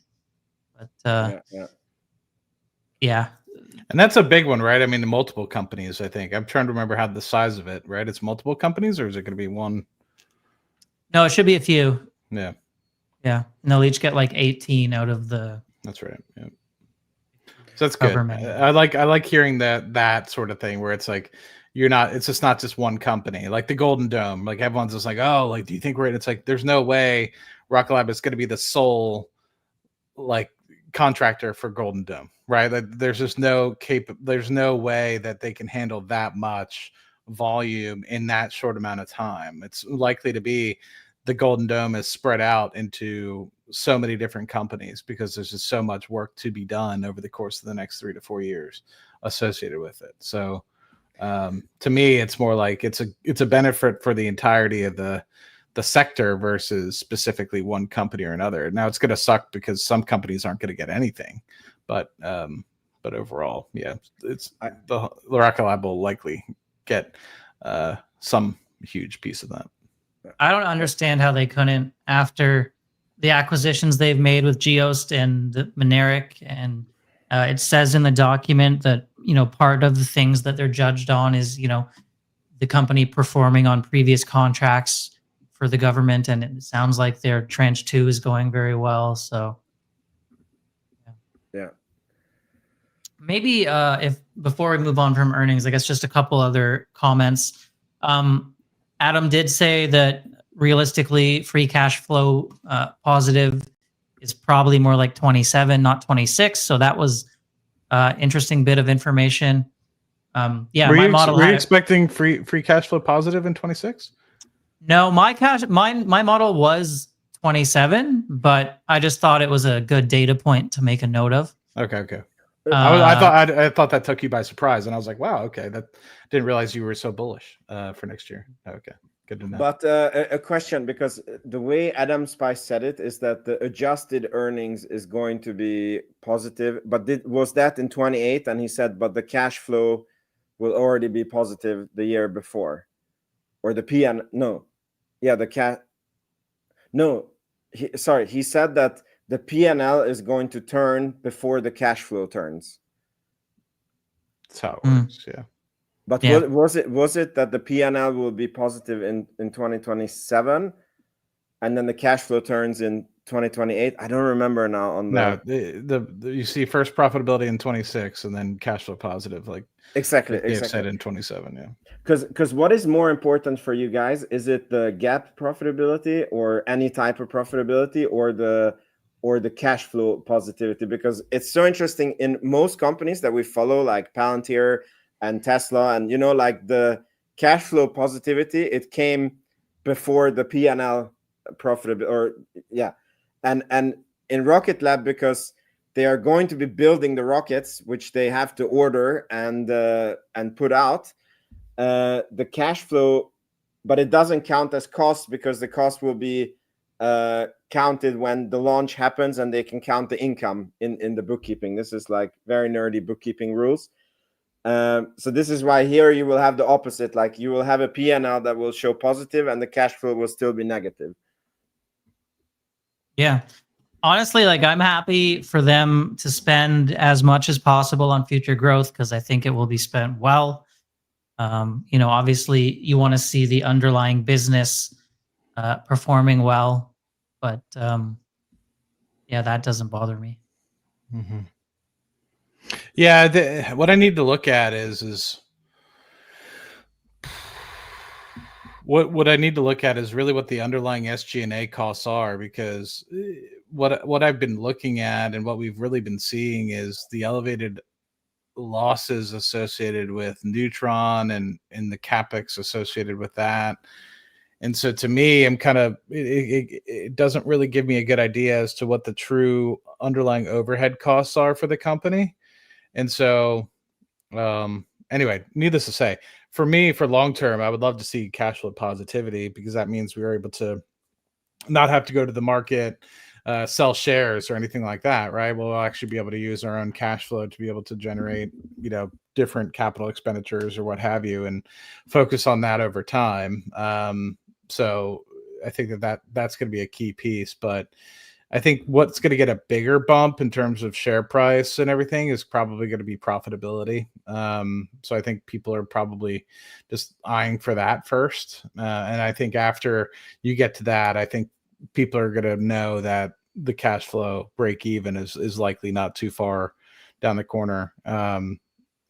But yeah. And that's a big one, right? I mean, the multiple companies, I think. I'm trying to remember how the size of it, right? It's multiple companies, or is it going to be one? No, it should be a few. Yeah. Yeah. And they'll each get like 18 out of the. That's right. Yeah. So that's good. I like hearing that sort of thing where it's like, it's just not just one company, like the Golden Dome. Like everyone's just like, oh, like, do you think we're in? It's like, there's no way Rocket Lab is going to be the sole like contractor for Golden Dome, right? Like, there's just there's no way that they can handle that much volume in that short amount of time. It's likely to be the Golden Dome is spread out into so many different companies because there's just so much work to be done over the course of the next 3 to 4 years associated with it. So to me, it's more like it's a benefit for the entirety of the sector versus specifically one company or another. Now it's going to suck because some companies aren't going to get anything, but overall, yeah, the Rocket Lab will likely get some huge piece of that. I don't understand how they couldn't, after the acquisitions they've made with Geost and Mynaric, and it says in the document that, you know, part of the things that they're judged on is, you know, the company performing on previous contracts for the government, and it sounds like their Tranche 2 is going very well. So yeah. Maybe if before we move on from earnings, I guess just a couple other comments. Adam did say that realistically, free cash flow positive is probably more like 27, not 26. So that was interesting bit of information. Yeah, were you expecting free cash flow positive in 26? No, my model was 27, but I just thought it was a good data point to make a note of. Okay. I thought that took you by surprise, and I was like, wow, okay, that didn't realize you were so bullish for next year. Okay. Good to know. But a question, because the way Adam Spice said it is that the adjusted earnings is going to be positive. But was that in 28? And he said, but the cash flow will already be positive the year before, or the PN? No, yeah, the cat. No, sorry, he said that the PNL is going to turn before the cash flow turns. That's how it works. Yeah. But was it that the PNL will be positive in 2027, and then the cash flow turns in 2028? I don't remember now. On the you see first profitability in 26, and then cash flow positive, like exactly said in 27. Yeah. Because what is more important for you guys? Is it the GAAP profitability, or any type of profitability, or the cash flow positivity? Because it's so interesting in most companies that we follow, like Palantir and Tesla, and like the cash flow positivity, it came before the P&L profitability, or and in Rocket Lab, because they are going to be building the rockets, which they have to order and put out. The cash flow, but it doesn't count as cost, because the cost will be counted when the launch happens, and they can count the income in the bookkeeping. This is like very nerdy bookkeeping rules. So this is why here you will have the opposite. Like, you will have a P&L that will show positive, and the cash flow will still be negative. Yeah. Honestly, like, I'm happy for them to spend as much as possible on future growth, because I think it will be spent well. Obviously you want to see the underlying business performing well, but that doesn't bother me. Mm-hmm. Yeah, what I need to look at is what I need to look at is really what the underlying SG&A costs are, because what I've been looking at and what we've really been seeing is the elevated losses associated with Neutron and the capex associated with that. And so to me, I'm kind of, it doesn't really give me a good idea as to what the true underlying overhead costs are for the company. And so, anyway, needless to say, for me, for long term, I would love to see cash flow positivity, because that means we are able to not have to go to the market, sell shares or anything like that, right? We'll actually be able to use our own cash flow to be able to generate, different capital expenditures or what have you, and focus on that over time. So I think that's going to be a key piece, but I think what's going to get a bigger bump in terms of share price and everything is probably going to be profitability. So I think people are probably just eyeing for that first. And I think after you get to that, I think people are going to know that the cash flow break even is likely not too far down the corner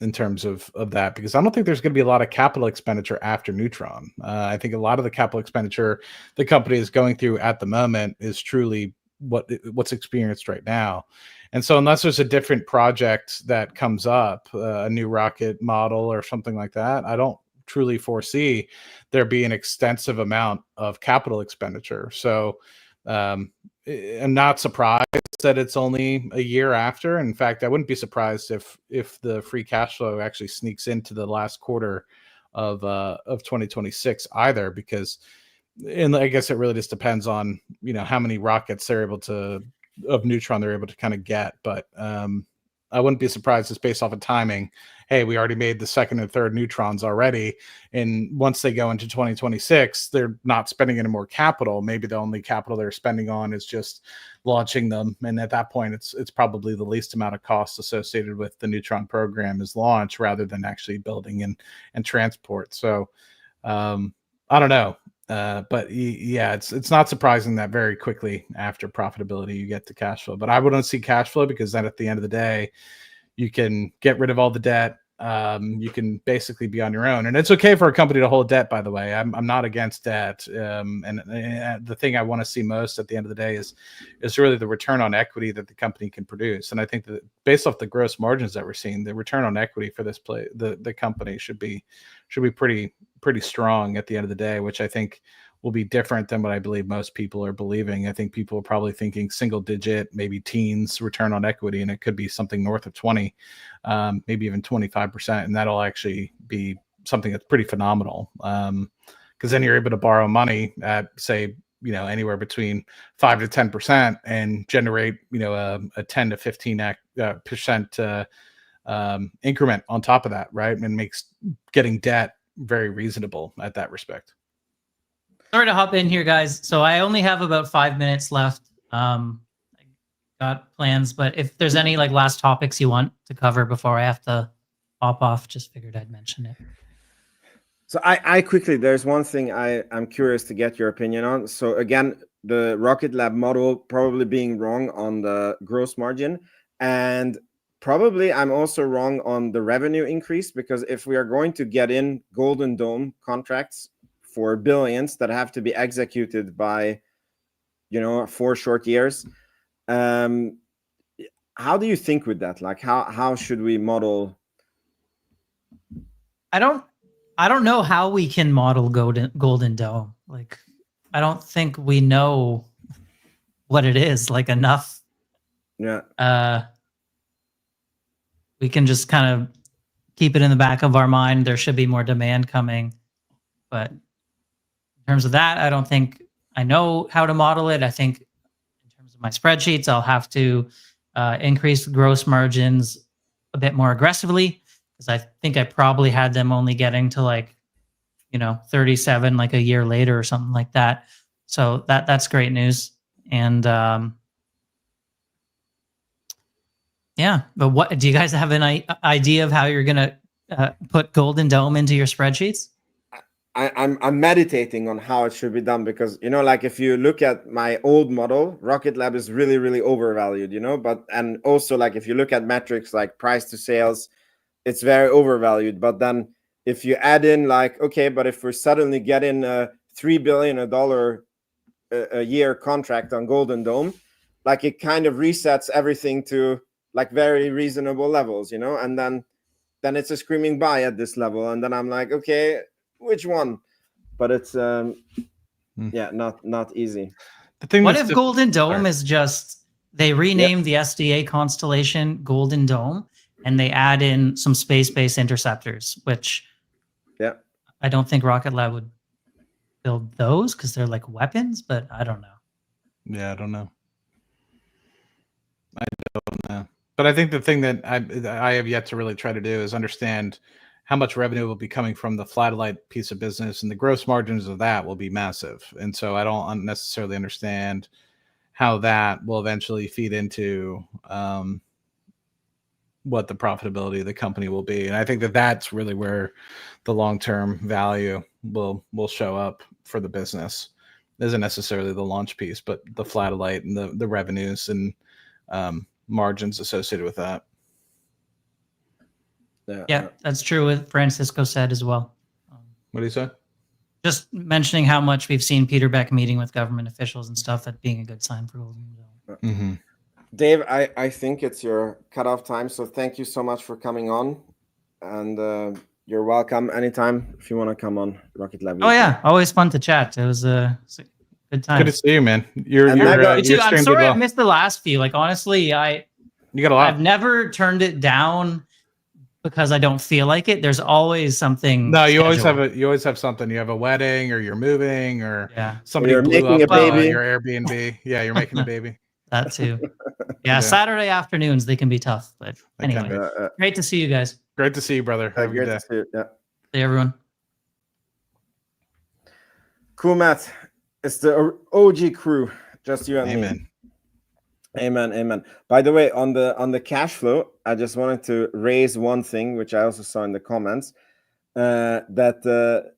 in terms of that, because I don't think there's going to be a lot of capital expenditure after Neutron. I think a lot of the capital expenditure the company is going through at the moment is truly what's experienced right now. And so unless there's a different project that comes up, a new rocket model or something like that, I don't truly foresee there be an extensive amount of capital expenditure. So I'm not surprised that it's only a year after. In fact, I wouldn't be surprised if the free cash flow actually sneaks into the last quarter of 2026 either, because, and I guess it really just depends on, how many rockets of Neutron they're able to kind of get. But I wouldn't be surprised just based off of timing. Hey, we already made the second and third Neutrons already. And once they go into 2026, they're not spending any more capital. Maybe the only capital they're spending on is just launching them. And at that point, it's probably the least amount of costs associated with the Neutron program is launch rather than actually building and transport. So I don't know. But yeah, it's not surprising that very quickly after profitability you get to cash flow. But I wouldn't see cash flow, because then at the end of the day, you can get rid of all the debt. You can basically be on your own, and it's okay for a company to hold debt. By the way, I'm not against debt. And the thing I want to see most at the end of the day is really the return on equity that the company can produce. And I think that based off the gross margins that we're seeing, the return on equity for this the company should be pretty strong at the end of the day, which I think will be different than what I believe most people are believing. I think people are probably thinking single digit, maybe teens return on equity, and it could be something north of 20, maybe even 25%. And that'll actually be something that's pretty phenomenal. because then you're able to borrow money at, say, anywhere between 5 to 10% and generate, a 10 to 15% increment on top of that, right? And makes getting debt very reasonable at that respect. Sorry to hop in here, guys. So I only have about 5 minutes left. I got plans, but if there's any last topics you want to cover before I have to hop off, just figured I'd mention it. So I quickly, there's one thing I'm curious to get your opinion on. So again, the Rocket Lab model probably being wrong on the gross margin, and probably I'm also wrong on the revenue increase, because if we are going to get in Golden Dome contracts for billions that have to be executed by 4 short years, how do you think with that? How should we model? I don't know how we can model Golden Dome. I don't think we know what it is enough. Yeah. We can just kind of keep it in the back of our mind. There should be more demand coming, but in terms of that, I don't think I know how to model it. I think in terms of my spreadsheets, I'll have to increase gross margins a bit more aggressively, because I think I probably had them only getting to 37 a year later or something like that. So that's great news. And yeah, but what do you guys have an idea of how you're gonna put Golden Dome into your spreadsheets? I'm meditating on how it should be done, because if you look at my old model, Rocket Lab is really, really overvalued, but and also if you look at metrics like price to sales, it's very overvalued. But then if you add in okay, but if we're suddenly getting a $3 billion a year contract on Golden Dome, it kind of resets everything to very reasonable levels, and then it's a screaming buy at this level, and then I'm okay, which one? But it's yeah, not easy. What if Golden Dome is just they rename the SDA constellation Golden Dome, and they add in some space-based interceptors, which I don't think Rocket Lab would build those because they're weapons, but I don't know. Yeah, I don't know. But I think the thing that I have yet to really try to do is understand how much revenue will be coming from the Flatellite piece of business, and the gross margins of that will be massive. And so I don't necessarily understand how that will eventually feed into what the profitability of the company will be. And I think that that's really where the long-term value will show up for the business. It isn't necessarily the launch piece, but the Flatellite and the revenues and margins associated with that. Yeah, that's true. What Francisco said as well. What do you say? Just mentioning how much we've seen Peter Beck meeting with government officials and stuff, that being a good sign for Golden Dome. Mm-hmm. Dave, I think it's your cutoff time, so thank you so much for coming on, and you're welcome anytime if you want to come on Rocket Lab. Oh yeah, always fun to chat. It was a good time. Good to see you, man. You too. I'm sorry I missed the last few. Honestly, you got a lot. I've never turned it down because I don't feel like it. There's always something. No, you always have something. You have a wedding, or you're moving, or somebody you're blew making up a baby. Your Airbnb. Yeah, you're making a baby. That too. Yeah, Saturday afternoons they can be tough, but anyway, great to see you guys. Great to see you, brother. Have a good day. See everyone. Cool, Matt. It's the OG crew, just you and me. Amen. By the way, on the cash flow, I just wanted to raise one thing, which I also saw in the comments, that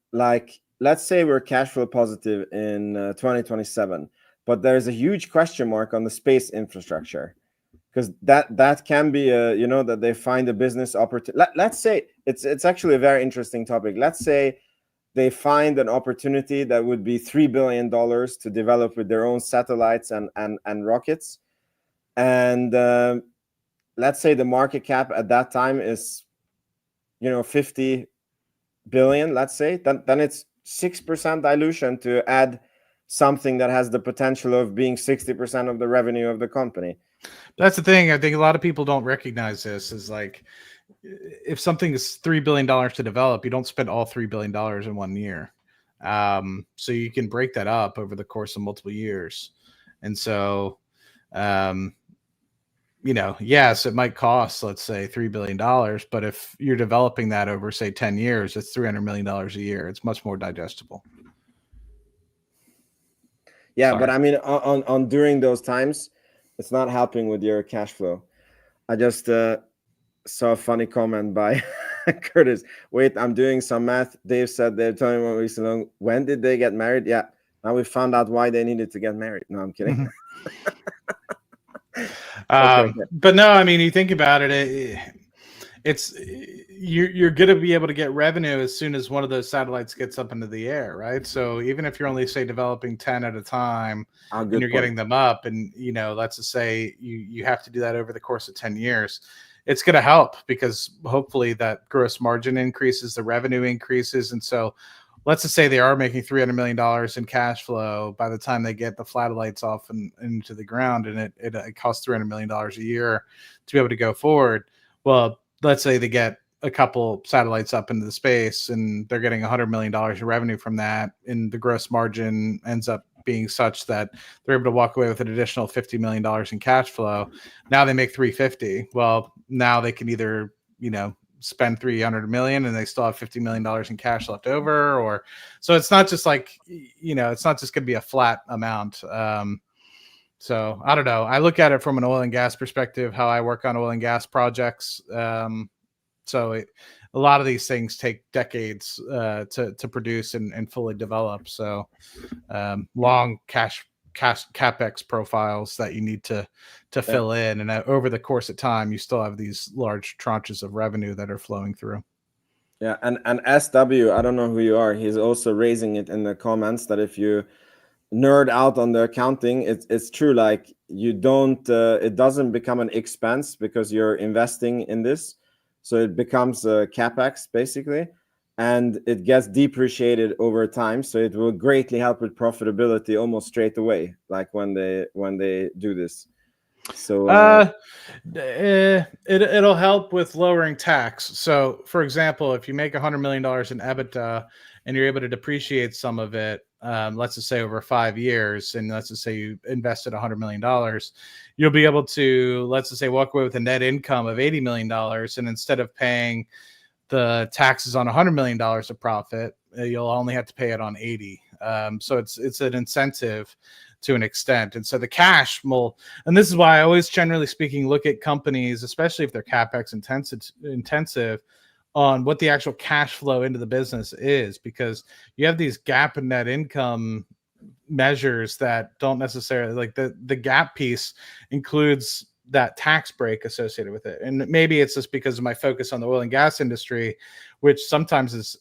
let's say we're cash flow positive in 2027, but there's a huge question mark on the space infrastructure, because that can be that they find a business opportunity. Let's say it's actually a very interesting topic. Let's say they find an opportunity that would be $3 billion to develop with their own satellites and rockets. And let's say the market cap at that time is, 50 billion, let's say, then it's 6% dilution to add something that has the potential of being 60% of the revenue of the company. That's the thing. I think a lot of people don't recognize this is if something is $3 billion to develop, you don't spend all $3 billion in 1 year. So you can break that up over the course of multiple years. And so, yes, it might cost, let's say, $3 billion, but if you're developing that over, say, 10 years, it's $300 million a year. It's much more digestible. Yeah, Sorry. but I mean, on during those times, it's not helping with your cash flow. I just saw a funny comment by Curtis. Wait, I'm doing some math. Dave said they're telling 1 week long. When did they get married? Yeah, now we found out why they needed to get married. No, I'm kidding. Okay. But no, I mean, you think about it, it's you're going to be able to get revenue as soon as one of those satellites gets up into the air, right? So even if you're only, say, developing 10 at a time, and you're getting them up, and let's just say you have to do that over the course of 10 years, it's going to help, because hopefully that gross margin increases, the revenue increases. And so let's just say they are making $300 million in cash flow by the time they get the satellites off and into the ground, and it costs $300 million a year to be able to go forward. Well, let's say they get a couple satellites up into the space and they're getting $100 million in revenue from that, and the gross margin ends up being such that they're able to walk away with an additional $50 million in cash flow. Now they make 350. Well, now they can either, spend 300 million and they still have $50 million in cash left over, or so it's not just like, it's not just going to be a flat amount. So I don't know. I look at it from an oil and gas perspective, how I work on oil and gas projects. So a lot of these things take decades to produce and fully develop. So long cash capex profiles that you need to fill in, and over the course of time, you still have these large tranches of revenue that are flowing through. Yeah, and SW, I don't know who you are. He's also raising it in the comments that if you nerd out on the accounting, it's true. Like you don't, it doesn't become an expense because you're investing in this, so it becomes a capex basically, and it gets depreciated over time. So it will greatly help with profitability almost straight away, like when they do this. So it'll help with lowering tax. So, for example, if you make $100 million in EBITDA and you're able to depreciate some of it, let's just say over 5 years, and let's just say you invested $100 million, you'll be able to, let's just say, walk away with a net income of $80 million, and instead of paying the taxes on $100 million of profit, you'll only have to pay it on 80. So it's an incentive to an extent. And so the cash will, and this is why I always, generally speaking, look at companies, especially if they're CapEx intensive, on what the actual cash flow into the business is, because you have these gap and net income measures that don't necessarily, like the gap piece includes that tax break associated with it. And maybe it's just because of my focus on the oil and gas industry, which sometimes is,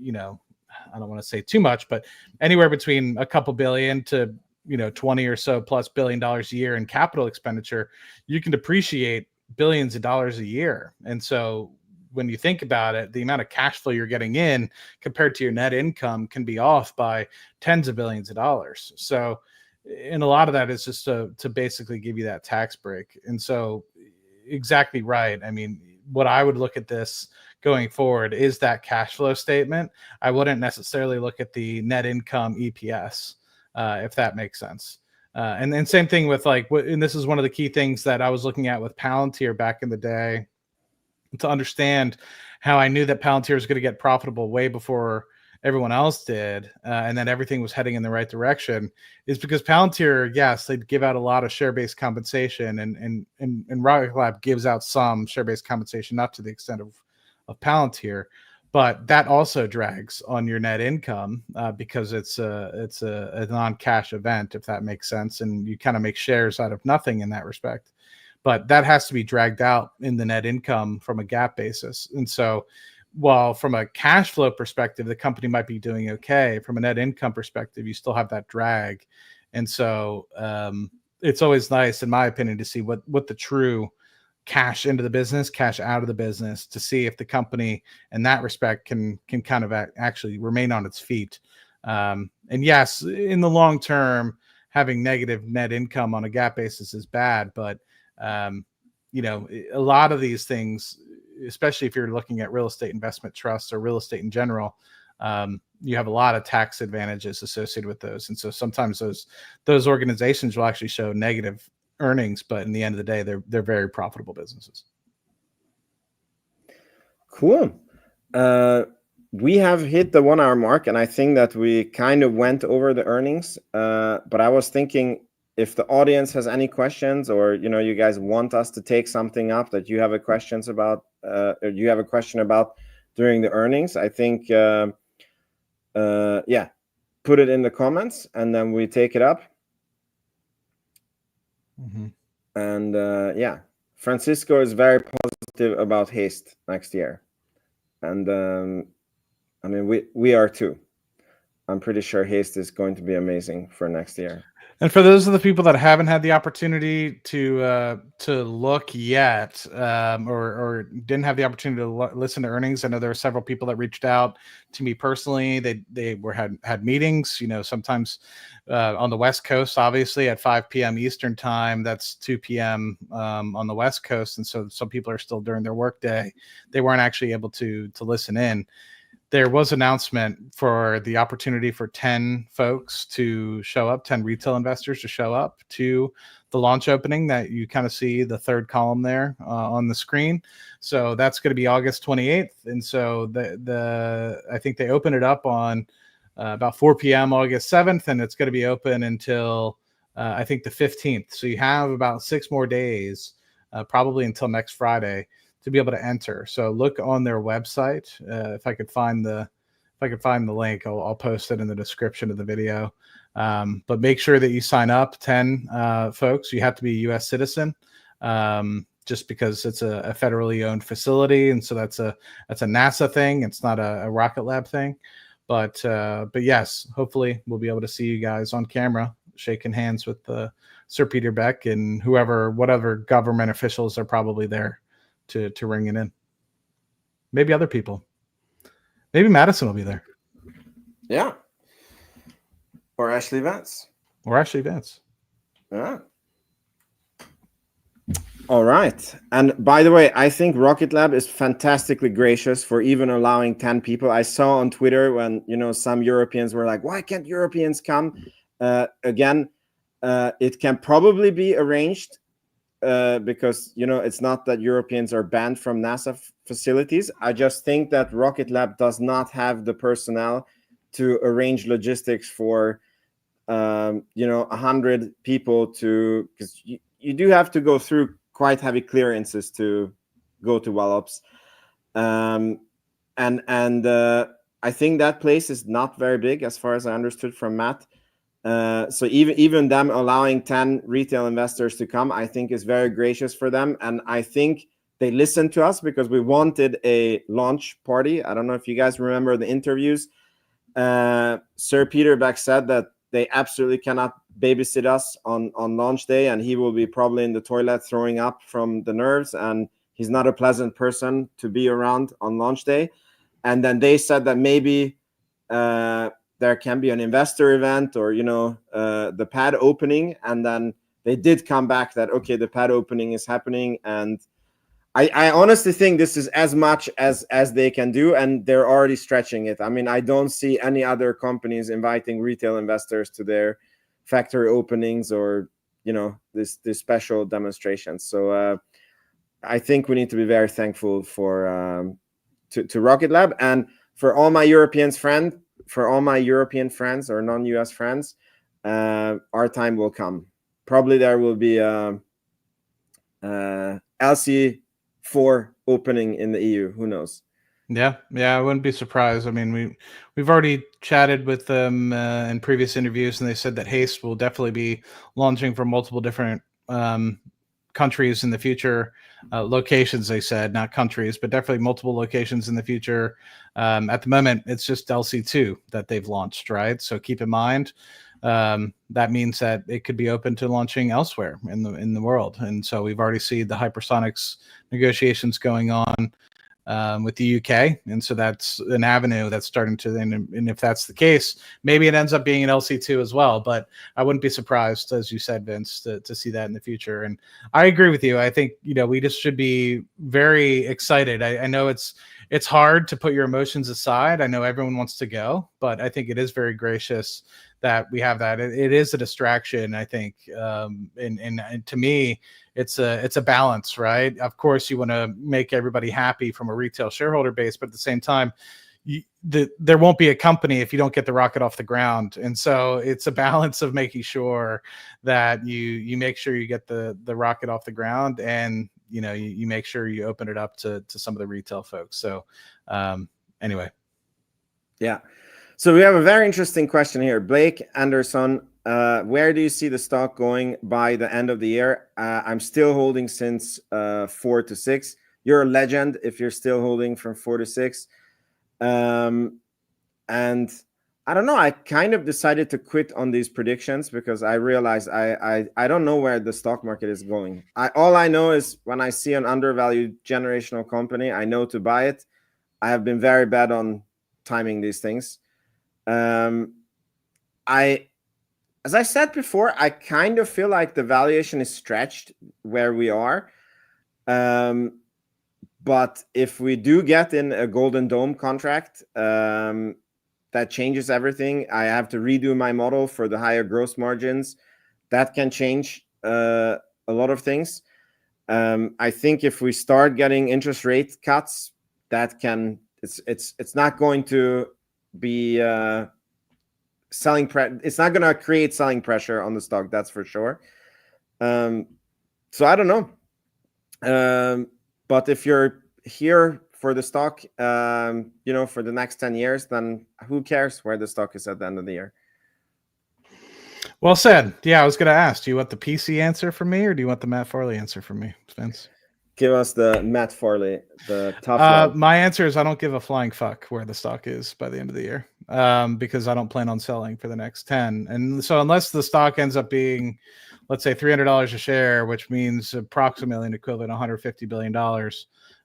I don't want to say too much, but anywhere between a couple billion to 20 or so plus $1 billion a year in capital expenditure, you can depreciate billions of dollars a year. And so when you think about it, the amount of cash flow you're getting in compared to your net income can be off by tens of billions of dollars. So, and a lot of that is just to basically give you that tax break. And so exactly right. I mean, what I would look at this going forward is that cash flow statement. I wouldn't necessarily look at the net income EPS, if that makes sense. And then same thing with and this is one of the key things that I was looking at with Palantir back in the day, to understand how I knew that Palantir was going to get profitable way before everyone else did, and that everything was heading in the right direction, is because Palantir, yes, they'd give out a lot of share-based compensation, and Rocket Lab gives out some share-based compensation, not to the extent of Palantir, but that also drags on your net income because it's a non-cash event, if that makes sense, and you kind of make shares out of nothing in that respect. But that has to be dragged out in the net income from a GAAP basis. And so while from a cash flow perspective, the company might be doing okay, from a net income perspective, you still have that drag. And so it's always nice, in my opinion, to see what the true cash into the business, cash out of the business, to see if the company in that respect can kind of actually remain on its feet. And yes, in the long term, having negative net income on a GAAP basis is bad, but a lot of these things, especially if you're looking at real estate investment trusts or real estate in general, you have a lot of tax advantages associated with those. And so sometimes those organizations will actually show negative earnings, but in the end of the day, they're very profitable businesses. Cool. We have hit the 1 hour mark, and I think that we kind of went over the earnings. But I was thinking, if the audience has any questions, or you guys want us to take something up that you have a questions about, or you have a question about during the earnings, I think put it in the comments and then we take it up. Mm-hmm. And Francisco is very positive about Haze next year, and I mean we are too. I'm pretty sure Haze is going to be amazing for next year. And for those of the people that haven't had the opportunity to look yet, or didn't have the opportunity to listen to earnings, I know there were several people that reached out to me personally. They had meetings, sometimes on the West Coast, obviously at 5 p.m. Eastern time. That's 2 p.m. On the West Coast, and so some people are still during their workday. They weren't actually able to listen in. There was an announcement for the opportunity for 10 folks to show up, 10 retail investors to show up to the launch opening that you kind of see the third column there on the screen. So that's going to be August 28th. And so I think they open it up on about 4 p.m. August 7th, and it's going to be open until I think the 15th. So you have about 6 more days, probably until next Friday, to be able to enter. So look on their website. If I could find the link, I'll post it in the description of the video. But make sure that you sign up. 10 folks. You have to be a U.S. citizen, just because it's a federally owned facility, and so that's a NASA thing. It's not a Rocket Lab thing. But yes, hopefully we'll be able to see you guys on camera, shaking hands with Sir Peter Beck and whatever government officials are probably there to ring it in. Maybe other people. Maybe Madison will be there. Yeah. Or Ashley Vance. Yeah. All right. And by the way, I think Rocket Lab is fantastically gracious for even allowing 10 people. I saw on Twitter when, some Europeans were like, why can't Europeans come? Again, it can probably be arranged because, it's not that Europeans are banned from NASA facilities. I just think that Rocket Lab does not have the personnel to arrange logistics for, 100 people because you do have to go through quite heavy clearances to go to Wallops. And I think that place is not very big, as far as I understood from Matt. So even them allowing 10 retail investors to come, I think is very gracious for them. And I think they listened to us because we wanted a launch party. I don't know if you guys remember the interviews. Sir Peter Beck said that they absolutely cannot babysit us on launch day, and he will be probably in the toilet throwing up from the nerves, and he's not a pleasant person to be around on launch day. And then they said that maybe there can be an investor event or the pad opening, and then they did come back that okay, the pad opening is happening. And I honestly think this is as much as they can do, and they're already stretching it. I mean, I don't see any other companies inviting retail investors to their factory openings or this special demonstrations. So I think we need to be very thankful for to Rocket Lab, and for all my European friends or non-US friends, our time will come. Probably there will be LC4 opening in the EU. Who knows? Yeah, I wouldn't be surprised. I mean, we've already chatted with them in previous interviews, and they said that Haze will definitely be launching from multiple different countries in the future. Locations, they said, not countries, but definitely multiple locations in the future. At the moment, it's just LC2 that they've launched, right? So keep in mind, that means that it could be open to launching elsewhere in the world. And so we've already seen the hypersonics negotiations going on. with the UK, and so that's an avenue that's starting to. And if that's the case, maybe it ends up being an LC2 as well. But I wouldn't be surprised, as you said, Vince, to see that in the future. And I agree with you. I think we just should be very excited. I know it's hard to put your emotions aside. I know everyone wants to go, but I think it is very gracious that we have that. It is a distraction, I think, and to me, it's a balance, right? Of course, you want to make everybody happy from a retail shareholder base, but at the same time, there won't be a company if you don't get the rocket off the ground. And so it's a balance of making sure that you make sure you get the rocket off the ground, and you make sure you open it up to some of the retail folks. So anyway. Yeah. So we have a very interesting question here. Blake Anderson, where do you see the stock going by the end of the year? I'm still holding since 4 to 6. You're a legend if you're still holding from 4 to 6. And I don't know. I kind of decided to quit on these predictions because I realized I don't know where the stock market is going. All I know is when I see an undervalued generational company, I know to buy it. I have been very bad on timing these things. As I said before, I kind of feel like the valuation is stretched where we are. But if we do get in a Golden Dome contract, that changes everything. I have to redo my model for the higher gross margins. That can change a lot of things. I think if we start getting interest rate cuts, that can it's not going to be it's not going to create selling pressure on the stock, that's for sure. So I don't know. But if you're here for the stock, for the next 10 years, then who cares where the stock is at the end of the year? Well said. Yeah, I was going to ask, do you want the PC answer from me, or do you want the Matt Farley answer from me, Spence? Give us the Matt Farley, the tough my answer is I don't give a flying fuck where the stock is by the end of the year, because I don't plan on selling for the next 10. And so unless the stock ends up being, let's say, $300 a share, which means approximately an equivalent of $150 billion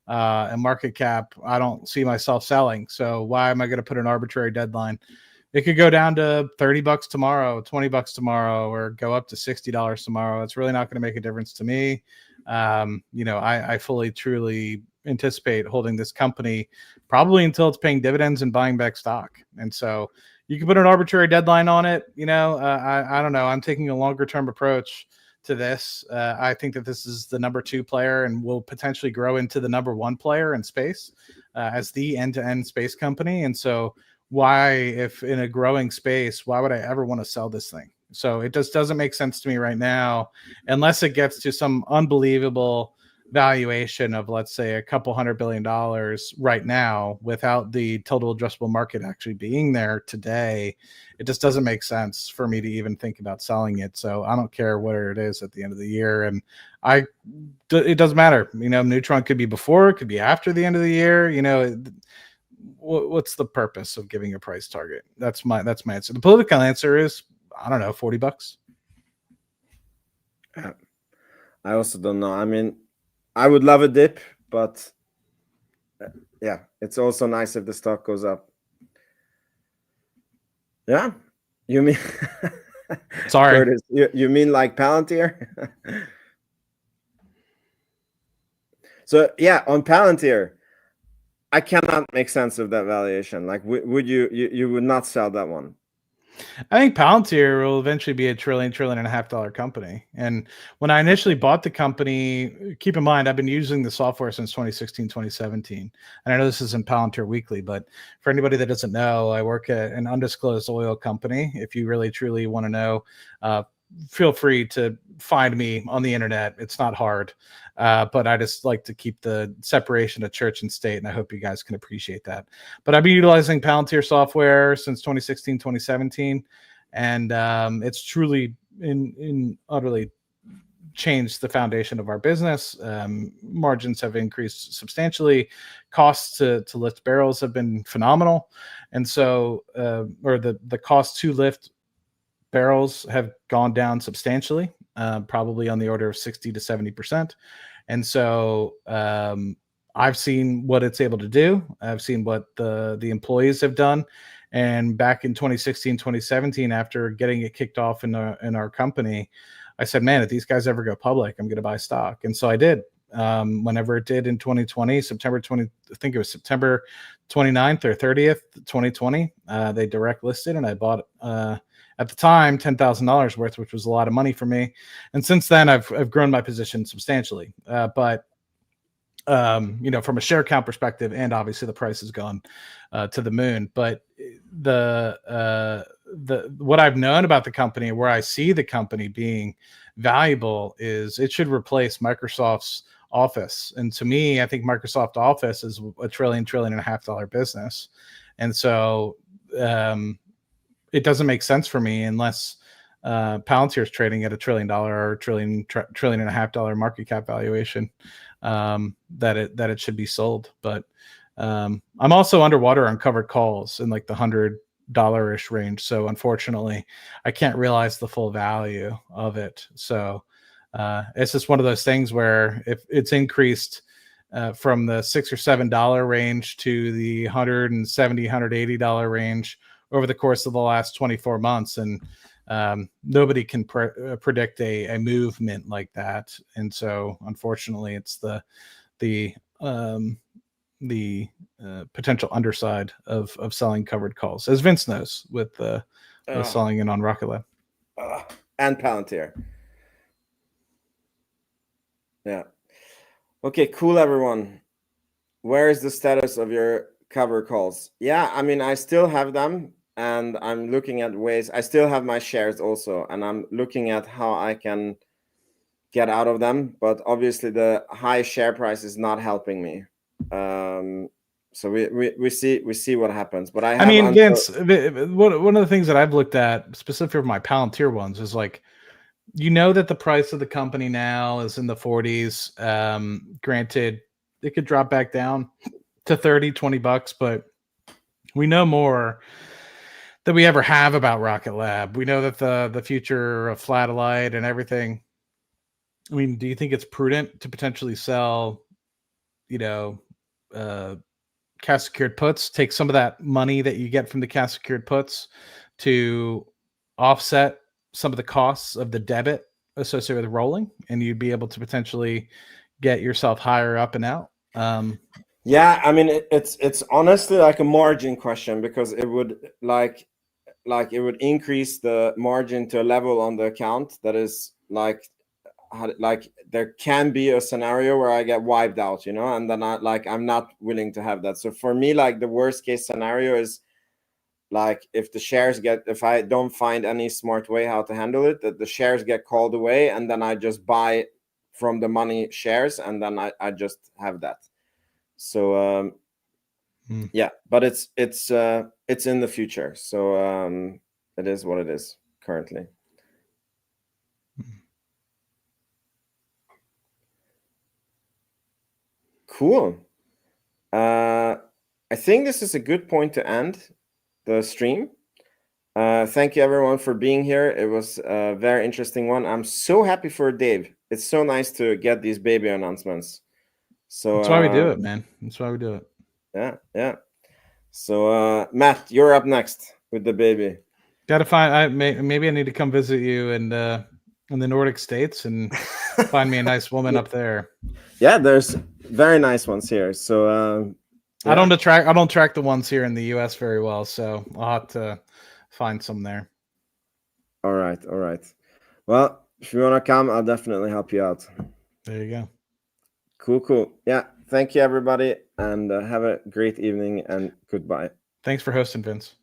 and market cap, I don't see myself selling. So why am I going to put an arbitrary deadline? It could go down to $30 tomorrow, $20 tomorrow, or go up to $60 tomorrow. It's really not going to make a difference to me. I fully, truly anticipate holding this company probably until it's paying dividends and buying back stock. And so you can put an arbitrary deadline on it. I don't know. I'm taking a longer term approach to this. I think that this is the number 2 player and will potentially grow into the number 1 player in space as the end-to-end space company. And so why, if in a growing space, why would I ever want to sell this thing? So it just doesn't make sense to me right now, unless it gets to some unbelievable valuation of, let's say, a couple $100 billion right now, without the total addressable market actually being there today. It just doesn't make sense for me to even think about selling it. So I don't care where it is at the end of the year. And it doesn't matter. Neutron could be before, it could be after the end of the year. What's the purpose of giving a price target? That's my answer. The political answer is, I don't know, $40. I also don't know. I mean, I would love a dip, but yeah, it's also nice if the stock goes up. Yeah, you mean? Sorry, Curtis, you mean like Palantir? So yeah, on Palantir, I cannot make sense of that valuation. Like, would you would not sell that one? I think Palantir will eventually be a $1.5 trillion company. And when I initially bought the company, keep in mind, I've been using the software since 2016, 2017. And I know this isn't Palantir Weekly, but for anybody that doesn't know, I work at an undisclosed oil company. If you really, truly want to know, feel free to find me on the internet. It's not hard. But I just like to keep the separation of church and state, and I hope you guys can appreciate that. But I've been utilizing Palantir software since 2016, 2017, and it's truly utterly changed the foundation of our business. Margins have increased substantially. Costs to lift barrels have been phenomenal, and so the cost to lift barrels have gone down substantially, probably on the order of 60 to 70%. And so I've seen what it's able to do. I've seen what the employees have done. And back in 2016, 2017, after getting it kicked off in our company, I said, man, if these guys ever go public, I'm going to buy stock. And so I did. Whenever it did in 2020, I think it was September 29th or 30th, 2020, they direct listed, and I bought at the time $10,000 worth, which was a lot of money for me. And since then, I've grown my position substantially. But from a share count perspective, and obviously the price has gone to the moon. But what I've known about the company, where I see the company being valuable, is it should replace Microsoft's Office. And to me, I think Microsoft Office is a $1.5 trillion business. And so it doesn't make sense for me unless Palantir is trading at $1 trillion or $1.5 trillion market cap valuation, that it should be sold. But I'm also underwater on covered calls in like the $100-ish range. So unfortunately, I can't realize the full value of it. So it's just one of those things where if it's increased from the $6 or $7 range to the $170, $180 range over the course of the last 24 months, and nobody can predict a movement like that. And so unfortunately, it's the potential underside of selling covered calls, as Vince knows, with selling in on Rocket Lab and Palantir. Yeah. Okay, cool, everyone. Where is the status of your cover calls? Yeah, I mean, I still have them, and I'm looking at ways. I still have my shares also, and I'm looking at how I can get out of them. But obviously, the high share price is not helping me. So we see what happens. But I mean, Vince, one of the things that I've looked at specifically for my Palantir ones is like, that the price of the company now is in the 40s. Granted, it could drop back down to $20, but we know more than we ever have about Rocket Lab. We know that the future of Flatellite and everything. I mean, do you think it's prudent to potentially sell, cash secured puts, take some of that money that you get from the cash secured puts to offset some of the costs of the debit associated with rolling, and you'd be able to potentially get yourself higher up and out? Yeah, I mean, it's honestly like a margin question, because it would like it would increase the margin to a level on the account that is like there can be a scenario where I get wiped out, and then I'm not willing to have that. So for me, like the worst case scenario is like if I don't find any smart way how to handle it, that the shares get called away, and then I just buy from the money shares, and then I just have that. So yeah, but it's in the future. So it is what it is currently. Cool. I think this is a good point to end the stream. Thank you everyone for being here. It was a very interesting one. I'm so happy for Dave. It's so nice to get these baby announcements. So that's why we do it, man. That's why we do it. Yeah. So Matt, you're up next with the baby. Gotta find. Maybe I need to come visit you in the Nordic states and find me a nice woman up there. Yeah, there's very nice ones here. So yeah. I don't track the ones here in the US very well, so I'll have to find some there. All right. Well, if you want to come, I'll definitely help you out. There you go. Cool. Yeah. Thank you, everybody, and have a great evening, and goodbye. Thanks for hosting, Vince.